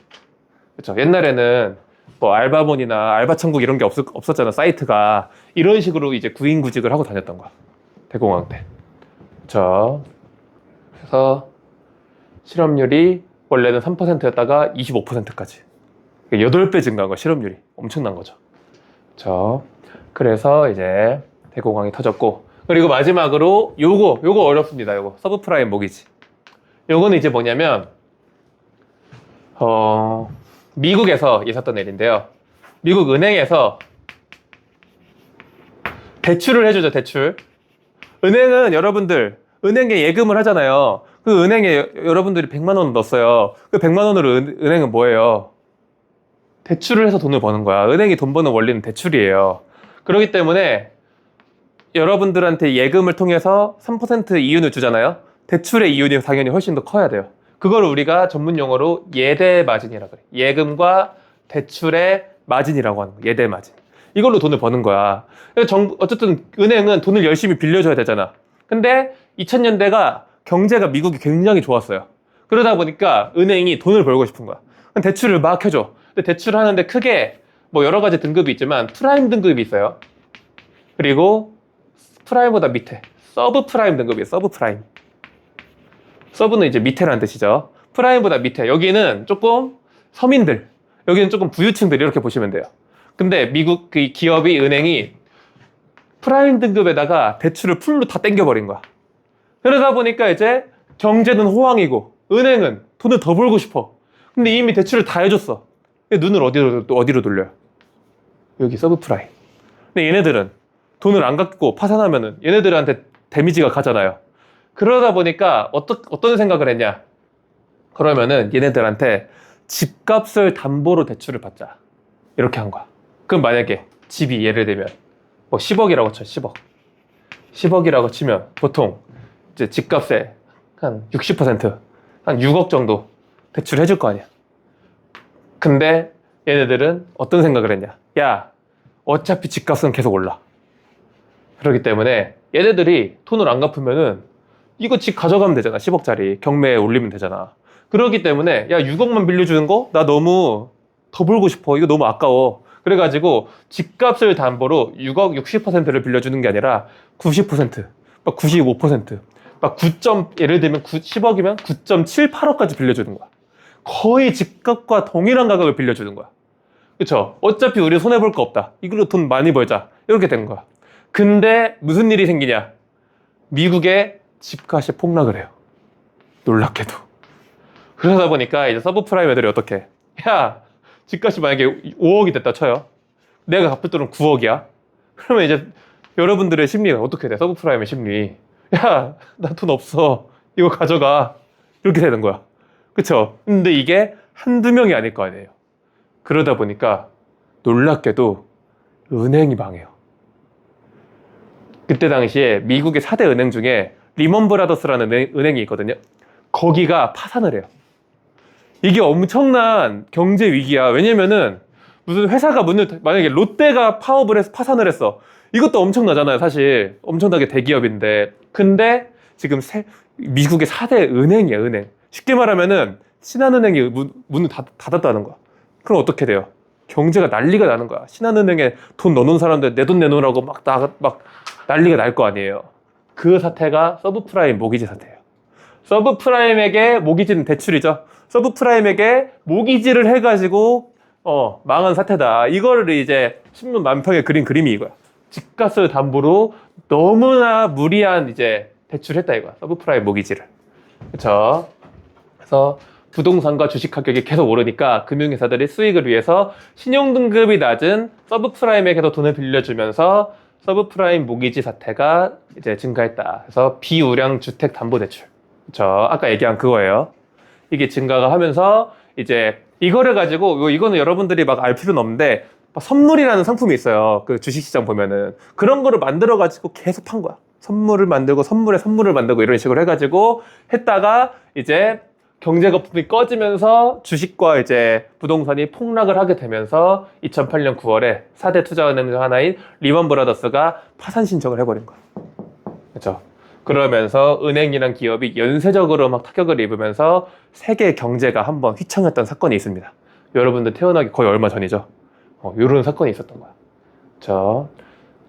그렇죠. 옛날에는 뭐 알바몬이나 알바천국 이런 게 없었잖아. 사이트가. 이런 식으로 이제 구인구직을 하고 다녔던 거야. 대공황 때. 그렇죠. 그래서 실업률이 원래는 3%였다가 25%까지. 8배 증가한 거야, 실업률이. 엄청난 거죠. 그렇죠. 그래서 이제 대공황이 터졌고, 그리고 마지막으로 요거 어렵습니다. 요거 서브프라임 모기지. 요거는 이제 뭐냐면 미국에서 있었던 일인데요. 미국 은행에서 대출을 해주죠. 대출. 은행은 여러분들 은행에 예금을 하잖아요. 그 은행에 여러분들이 100만 원을 넣었어요. 그 100만 원으로 은행은 뭐예요? 대출을 해서 돈을 버는 거야. 은행이 돈 버는 원리는 대출이에요. 그렇기 때문에 여러분들한테 예금을 통해서 3% 이윤을 주잖아요. 대출의 이윤이 당연히 훨씬 더 커야 돼요. 그걸 우리가 전문 용어로 예대 마진이라고 그래. 예금과 대출의 마진이라고 하는 거야. 예대 마진. 이걸로 돈을 버는 거야. 어쨌든 은행은 돈을 열심히 빌려줘야 되잖아. 근데 2000년대가 경제가 미국이 굉장히 좋았어요. 그러다 보니까 은행이 돈을 벌고 싶은 거야. 대출을 막 해줘. 근데 대출을 하는데 크게 뭐 여러 가지 등급이 있지만 프라임 등급이 있어요. 그리고 프라임보다 밑에 서브 프라임 등급이에요. 서브 프라임. 서브는 이제 밑에라는 뜻이죠. 프라임보다 밑에. 여기는 조금 서민들, 여기는 조금 부유층들, 이렇게 보시면 돼요. 근데 미국 그 기업이, 은행이 프라임 등급에다가 대출을 풀로 다 땡겨버린 거야. 그러다 보니까 이제 경제는 호황이고 은행은 돈을 더 벌고 싶어. 근데 이미 대출을 다 해줬어. 눈을 어디로 돌려요? 여기 서브 프라임. 근데 얘네들은 돈을 안 갖고 파산하면은 얘네들한테 데미지가 가잖아요. 그러다 보니까 어떤 생각을 했냐? 그러면은 얘네들한테 집값을 담보로 대출을 받자. 이렇게 한 거야. 그럼 만약에 집이 예를 들면 뭐 10억이라고 쳐. 10억이라고 치면 보통 이제 집값의 한 60%, 한 6억 정도 대출해 줄 거 아니야. 근데 얘네들은 어떤 생각을 했냐? 야, 어차피 집값은 계속 올라. 그렇기 때문에 얘네들이 돈을 안 갚으면은 이거 집 가져가면 되잖아. 10억짜리 경매에 올리면 되잖아. 그렇기 때문에 야, 6억만 빌려주는 거? 나 너무 더 벌고 싶어. 이거 너무 아까워. 그래가지고 집값을 담보로 6억 60%를 빌려주는 게 아니라 90%, 막 95%, 막 9. 예를 들면 10억이면 9.78억까지 빌려주는 거야. 거의 집값과 동일한 가격을 빌려주는 거야. 그쵸? 어차피 우리 손해볼 거 없다. 이걸로 돈 많이 벌자. 이렇게 된 거야. 근데 무슨 일이 생기냐? 미국의 집값이 폭락을 해요. 놀랍게도. 그러다 보니까 이제 서브프라임 애들이 어떻게 해? 야, 집값이 만약에 5억이 됐다 쳐요. 내가 갚을 돈은 9억이야. 그러면 이제 여러분들의 심리가 어떻게 돼? 서브프라임의 심리. 야, 나 돈 없어. 이거 가져가. 이렇게 되는 거야. 그쵸? 근데 이게 한두 명이 아닐 거 아니에요. 그러다 보니까 놀랍게도 은행이 망해요. 그때 당시에 미국의 4대 은행 중에 리먼 브라더스라는 은행이 있거든요. 거기가 파산을 해요. 이게 엄청난 경제 위기야. 왜냐면은 무슨 회사가 만약에 롯데가 파업을 해서 파산을 했어. 이것도 엄청나잖아요, 사실. 엄청나게 대기업인데. 근데 지금 미국의 4대 은행이야, 은행. 쉽게 말하면은 신한은행이 문을 닫았다는 거야. 그럼 어떻게 돼요? 경제가 난리가 나는 거야. 신한은행에 돈 넣어놓은 사람들 내 돈 내놓으라고 막 난리가 날 거 아니에요. 그 사태가 서브프라임 모기지 사태예요. 서브프라임에게 모기지는 대출이죠. 서브프라임에게 모기지를 해가지고 망한 사태다. 이거를 이제 신문 만평에 그린 그림이 이거야. 집값을 담보로 너무나 무리한 이제 대출했다 이거야. 서브프라임 모기지를. 그렇죠? 그래서 부동산과 주식 가격이 계속 오르니까 금융회사들이 수익을 위해서 신용등급이 낮은 서브프라임에게도 돈을 빌려주면서 서브프라임 모기지 사태가 이제 증가했다. 그래서 비우량 주택 담보 대출. 그렇죠? 아까 얘기한 그거예요. 이게 증가가 하면서 이제 이거를 가지고 이거는 여러분들이 막 알 필요는 없는데 선물이라는 상품이 있어요. 그 주식시장 보면은 그런 거를 만들어 가지고 계속 판 거야. 선물을 만들고 선물에 선물을 만들고 이런 식으로 해가지고 했다가 이제 경제 거품이 꺼지면서 주식과 이제 부동산이 폭락을 하게 되면서 2008년 9월에 4대 투자은행 중 하나인 리먼 브라더스가 파산 신청을 해버린 거야. 그렇죠? 그러면서 은행이란 기업이 연쇄적으로 막 타격을 입으면서 세계 경제가 한번 휘청했던 사건이 있습니다. 여러분들 태어나기 거의 얼마 전이죠. 이런 사건이 있었던 거야. 그렇죠?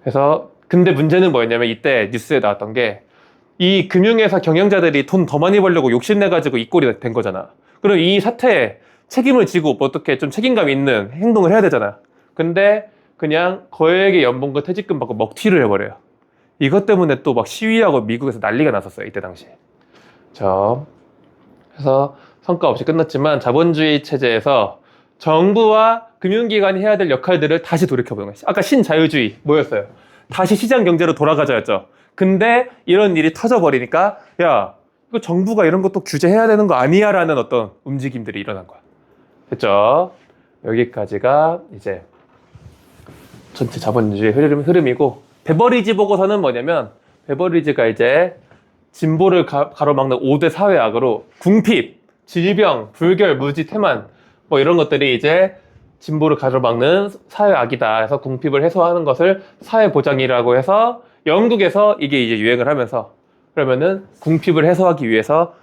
그래서 근데 문제는 뭐였냐면 이때 뉴스에 나왔던 게 이 금융회사 경영자들이 돈 더 많이 벌려고 욕심내가지고 이 꼴이 된 거잖아. 그럼 이 사태에 책임을 지고 어떻게 좀 책임감 있는 행동을 해야 되잖아. 근데 그냥 거액의 연봉과 퇴직금 받고 먹튀를 해버려요. 이것 때문에 또 막 시위하고 미국에서 난리가 났었어요. 이때 당시에. 그래서 성과 없이 끝났지만 자본주의 체제에서 정부와 금융기관이 해야 될 역할들을 다시 돌이켜보는 거예요. 아까 신자유주의 뭐였어요? 다시 시장 경제로 돌아가자였죠. 근데 이런 일이 터져버리니까 야, 이거 정부가 이런 것도 규제해야 되는 거 아니야? 라는 어떤 움직임들이 일어난 거야. 됐죠? 여기까지가 이제 전체 자본주의 흐름이고 베버리지 보고서는 뭐냐면 베버리지가 이제 진보를 가로막는 5대 사회악으로 궁핍, 질병, 불결, 무지, 태만 뭐 이런 것들이 이제 진보를 가로막는 사회악이다. 해서 궁핍을 해소하는 것을 사회보장이라고 해서 영국에서 이게 이제 유행을 하면서 그러면은 궁핍을 해소하기 위해서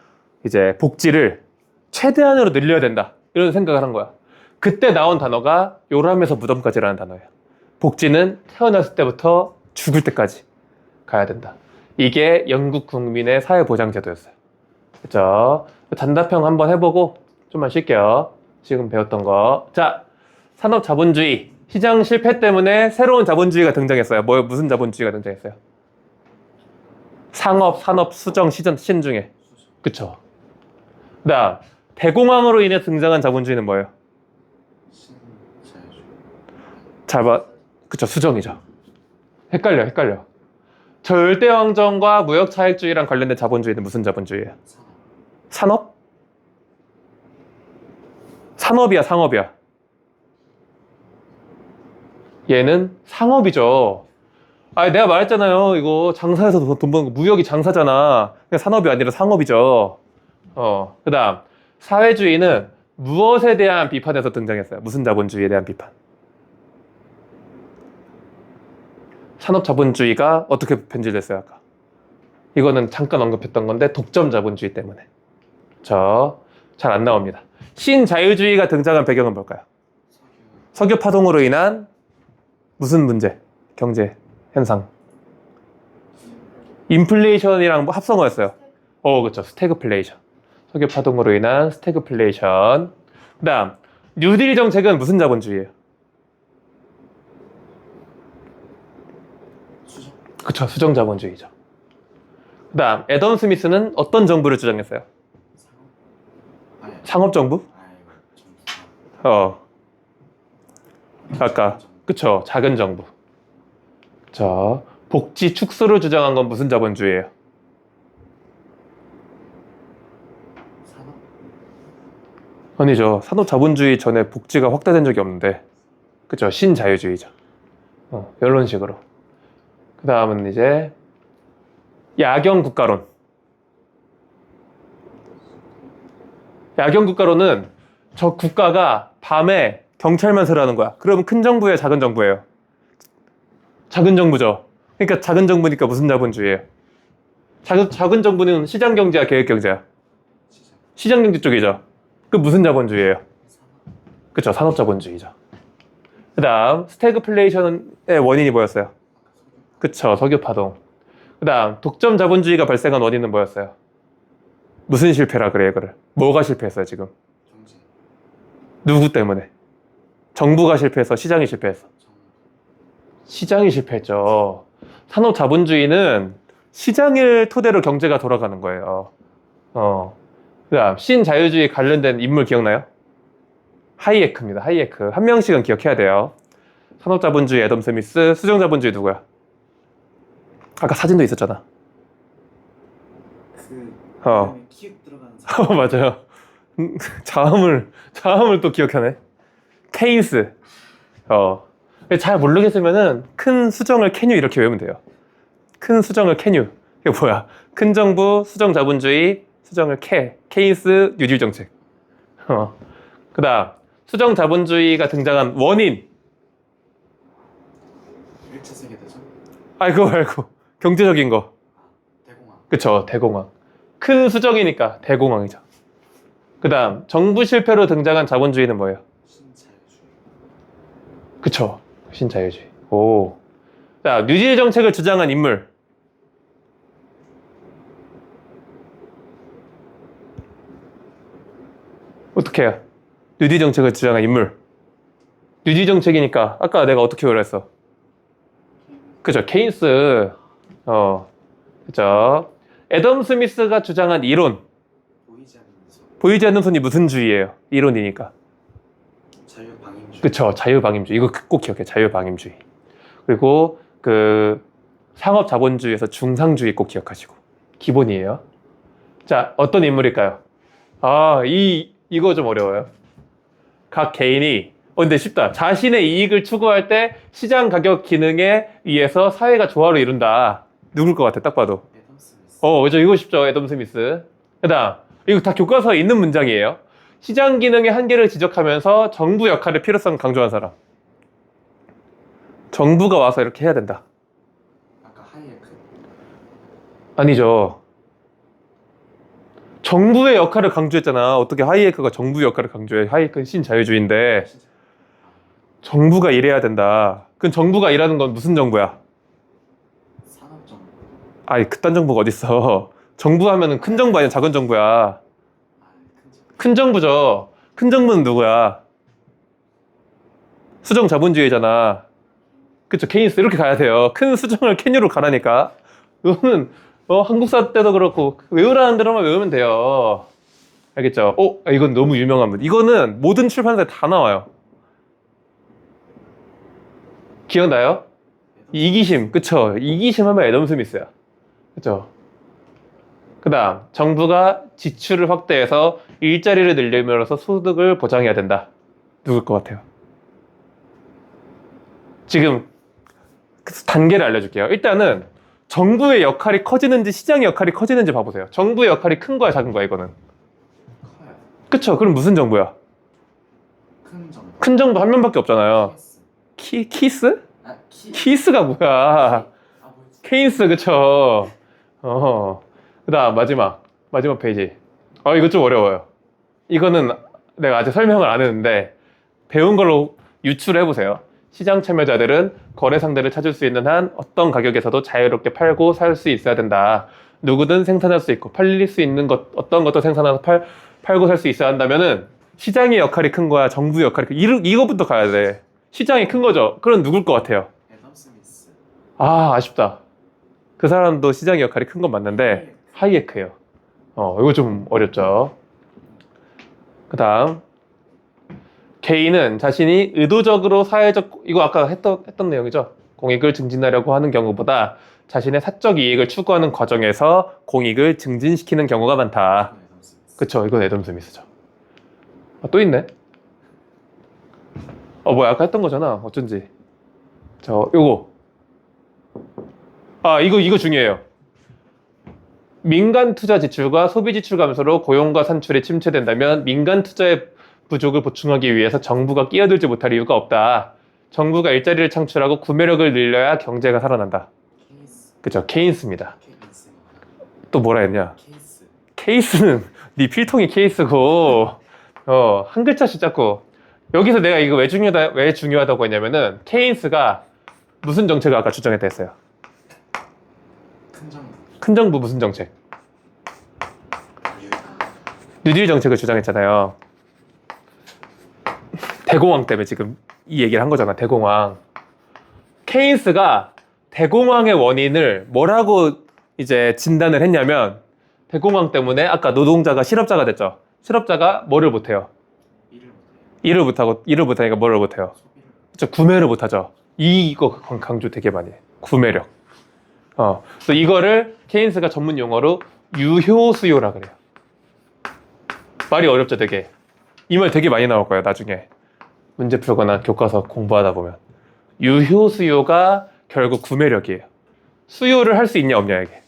이제 복지를 최대한으로 늘려야 된다. 이런 생각을 한 거야. 그때 나온 단어가 요람에서 무덤까지라는 단어예요. 복지는 태어났을 때부터 죽을 때까지 가야 된다. 이게 영국 국민의 사회보장제도였어요. 그렇죠? 단답형 한번 해보고 좀만 쉴게요. 지금 배웠던 거. 자, 산업자본주의. 시장 실패 때문에 새로운 자본주의가 등장했어요. 무슨 자본주의가 등장했어요? 상업, 산업, 수정, 신중에. 그쵸? 그다음 대공황으로 인해 등장한 자본주의는 뭐예요? 그쵸, 수정이죠. 헷갈려. 절대왕정과 무역차익주의랑 관련된 자본주의는 무슨 자본주의예요? 산업? 산업이야, 상업이야? 얘는 상업이죠. 내가 말했잖아요. 이거 장사해서 돈 버는 거 무역이 장사잖아. 그냥 산업이 아니라 상업이죠. 그 다음 사회주의는 무엇에 대한 비판에서 등장했어요? 무슨 자본주의에 대한 비판? 산업자본주의가 어떻게 변질됐어요? 아까 이거는 잠깐 언급했던 건데 독점 자본주의 때문에 잘 안 나옵니다. 신자유주의가 등장한 배경은 뭘까요? 석유 파동으로 인한 무슨 문제? 경제 현상. 인플레이션이랑 뭐 합성어였어요. 그렇죠. 스태그플레이션. 석유 파동으로 인한 스태그플레이션. 그다음 뉴딜 정책은 무슨 자본주의예요? 수정. 그렇죠. 수정 자본주의죠. 그다음 애덤 스미스는 어떤 정부를 주장했어요? 아니. 상업 정부? 이거 좀. 아까 그쵸. 작은 정부. 자, 복지 축소를 주장한 건 무슨 자본주의예요? 산업. 아니죠. 산업 자본주의 전에 복지가 확대된 적이 없는데, 그쵸. 신자유주의죠. 이런 식으로. 그 다음은 이제 야경 국가론. 야경 국가론은 저 국가가 밤에 경찰만 서라는 거야. 그러면 큰 정부예요, 작은 정부예요? 작은 정부죠. 그러니까 작은 정부니까 무슨 자본주의예요? 작은 정부는 시장 경제야, 계획 경제야? 시장. 시장 경제 쪽이죠. 그 무슨 자본주의예요? 산업. 그쵸, 산업 자본주의죠. 그 다음 스태그플레이션의 원인이 뭐였어요? 그쵸, 석유 파동. 그 다음 독점 자본주의가 발생한 원인은 뭐였어요? 무슨 실패라 그래, 이거를? 뭐가 실패했어요, 지금? 경제. 누구 때문에? 정부가 실패해서 시장이 실패했어. 정부. 시장이 실패했죠. 산업 자본주의는 시장을 토대로 경제가 돌아가는 거예요. 그다음 신자유주의 관련된 인물 기억나요? 하이에크입니다. 하이에크. 한 명씩은 기억해야 돼요. 산업 자본주의 애덤 스미스, 수정 자본주의 누구야? 아까 사진도 있었잖아. 그. 어. 키읔 들어가는 사람. 맞아요. 자음을 또 기억하네. 케인스. 잘 모르겠으면은 큰 수정을 캐뉴 이렇게 외우면 돼요. 큰 수정을 캐뉴. 이게 뭐야? 큰 정부, 수정 자본주의, 수정을 케인스, 뉴딜 정책. 그다음 수정 자본주의가 등장한 원인. 1차 세계대전. 그거 말고 경제적인 거. 대공황. 그쵸, 대공황. 큰 수정이니까 대공황이죠. 그다음 정부 실패로 등장한 자본주의는 뭐예요? 신자유주의. 그쵸, 신자유주의. 오. 자, 뉴딜 정책을 주장한 인물. 어떻게 해요? 뉴딜 정책을 주장한 인물. 뉴딜 정책이니까 아까 내가 어떻게 그랬어? 그죠, 케인스. 그죠. 애덤 스미스가 주장한 이론. 보이지 않는 선. 보이지 않는 손이 무슨 주의예요? 이론이니까. 자유방임주의. 그쵸, 자유방임주의. 이거 꼭 기억해. 자유방임주의. 그리고 그 상업 자본주의에서 중상주의 꼭 기억하시고. 기본이에요. 자, 어떤 인물일까요? 이거 좀 어려워요. 각 개인이 근데 쉽다. 자신의 이익을 추구할 때 시장 가격 기능에 의해서 사회가 조화를 이룬다. 누굴 것 같아? 딱 봐도. 애덤 스미스. 그죠. 이거 쉽죠. 애덤 스미스. 그다음 이거 다 교과서에 있는 문장이에요. 시장 기능의 한계를 지적하면서 정부 역할의 필요성을 강조한 사람. 정부가 와서 이렇게 해야 된다. 아까 하이에크. 아니죠. 정부의 역할을 강조했잖아. 어떻게 하이에크가 정부 역할을 강조해? 하이에크는 신자유주의인데 진짜. 정부가 일해야 된다. 그럼 정부가 일하는 건 무슨 정부야? 산업정부. 그딴 정부가 어딨어. 정부 하면은 큰 정부 아니야? 작은 정부야. 큰 정부죠. 큰 정부는 누구야? 수정 자본주의잖아. 그쵸, 케인스 이렇게 가야 돼요. 큰 수정을 캐뉴로 가라니까. 이거는 한국사 때도 그렇고 외우라는 대로만 외우면 돼요. 알겠죠? 이건 너무 유명한 분. 이거는 모든 출판사에 다 나와요. 기억나요? 이기심, 그쵸? 이기심 하면 애덤 스미스야. 그쵸? 그 다음 정부가 지출을 확대해서 일자리를 늘림으로써 소득을 보장해야 된다. 누굴 것 같아요? 지금 단계를 알려줄게요. 일단은 정부의 역할이 커지는지 시장의 역할이 커지는지 봐보세요. 정부의 역할이 큰 거야 작은 거야 이거는? 커요. 그쵸? 그럼 무슨 정부야? 큰 정부. 큰 정부 한 명밖에 없잖아요. 키스. 키스? 키. 키스가 뭐야? 뭐지? 케인스 그쵸? 그 다음 마지막 페이지. 이거 좀 어려워요. 이거는 내가 아직 설명을 안 했는데 배운 걸로 유출해보세요. 시장 참여자들은 거래 상대를 찾을 수 있는 한 어떤 가격에서도 자유롭게 팔고 살 수 있어야 된다. 누구든 생산할 수 있고 팔릴 수 있는 것 어떤 것도 생산해서 팔고 살 수 있어야 한다면은 시장의 역할이 큰 거야, 정부의 역할이 이거부터 가야 돼. 시장이 큰 거죠. 그럼 누굴 것 같아요? 애덤 스미스. 아, 아쉽다. 그 사람도 시장의 역할이 큰 건 맞는데 하이에크예요. 이거 좀 어렵죠. 그 다음 개인은 자신이 의도적으로 사회적 이거 아까 했던 내용이죠. 공익을 증진하려고 하는 경우보다 자신의 사적 이익을 추구하는 과정에서 공익을 증진시키는 경우가 많다. 애덤 스미스. 그쵸, 이건 애덤 스미스죠. 또 있네. 뭐야, 아까 했던 거잖아. 어쩐지. 요거. 이거 중요해요. 민간 투자 지출과 소비 지출 감소로 고용과 산출이 침체된다면 민간 투자의 부족을 보충하기 위해서 정부가 끼어들지 못할 이유가 없다. 정부가 일자리를 창출하고 구매력을 늘려야 경제가 살아난다. 케이스. 그쵸, 케인스입니다. 케이스. 또 뭐라 했냐? 케이스. 케이스는 네 필통이 케이스고 한 글자씩 자꾸 여기서 내가 이거 왜 중요하다고 했냐면은 케인스가 무슨 정책을 아까 주장했다 했어요. 큰 정부. 큰 정부 무슨 정책? 뉴딜 정책을 주장했잖아요. 대공황 때문에 지금 이 얘기를 한 거잖아. 대공황. 케인스가 대공황의 원인을 뭐라고 이제 진단을 했냐면 대공황 때문에 아까 노동자가 실업자가 됐죠. 실업자가 뭐를 못해요? 일을 못하니까 뭐를 못해요? 소비를. 그쵸, 구매를 못하죠. 이거 강조 되게 많이 해. 구매력. 또 이거를 케인스가 전문 용어로 유효수요라 그래요. 말이 어렵죠, 되게. 이 말 되게 많이 나올 거예요, 나중에. 문제 풀거나 교과서 공부하다 보면. 유효수요가 결국 구매력이에요. 수요를 할 수 있냐, 없냐, 이게.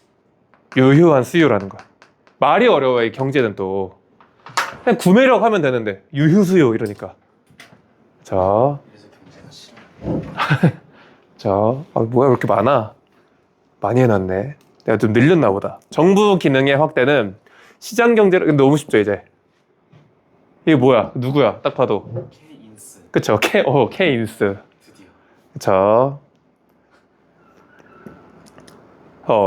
유효한 수요라는 거야. 말이 어려워요, 이 경제는 또. 그냥 구매력 하면 되는데, 유효수요 이러니까. 자, 그래서 경제가 싫어. 뭐야, 왜 이렇게 많아? 많이 해놨네. 내가 좀 늘렸나 보다. 정부 기능의 확대는 시장 경제를, 너무 쉽죠, 이제. 이게 뭐야? 누구야? 딱 봐도. 케인스. 그쵸? 케인스. 드디어. 그쵸?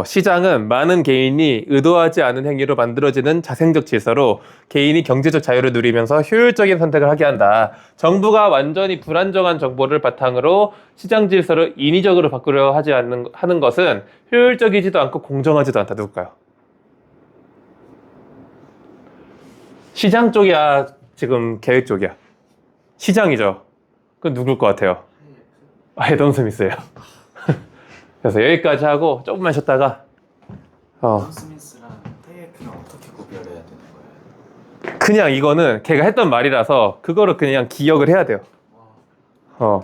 시장은 많은 개인이 의도하지 않은 행위로 만들어지는 자생적 질서로 개인이 경제적 자유를 누리면서 효율적인 선택을 하게 한다. 정부가 완전히 불안정한 정보를 바탕으로 시장 질서를 인위적으로 바꾸려 하는 것은 효율적이지도 않고 공정하지도 않다. 누굴까요? 시장 쪽이야, 지금 계획 쪽이야? 시장이죠. 그건 누굴 것 같아요? 애덤 스미스예요. 그래서 여기까지 하고 조금만 쉬었다가 애덤 스미스랑 테이크는 어떻게 구별해야 되는 거예요? 그냥 이거는 걔가 했던 말이라서 그거를 그냥 기억을 해야 돼요. 와.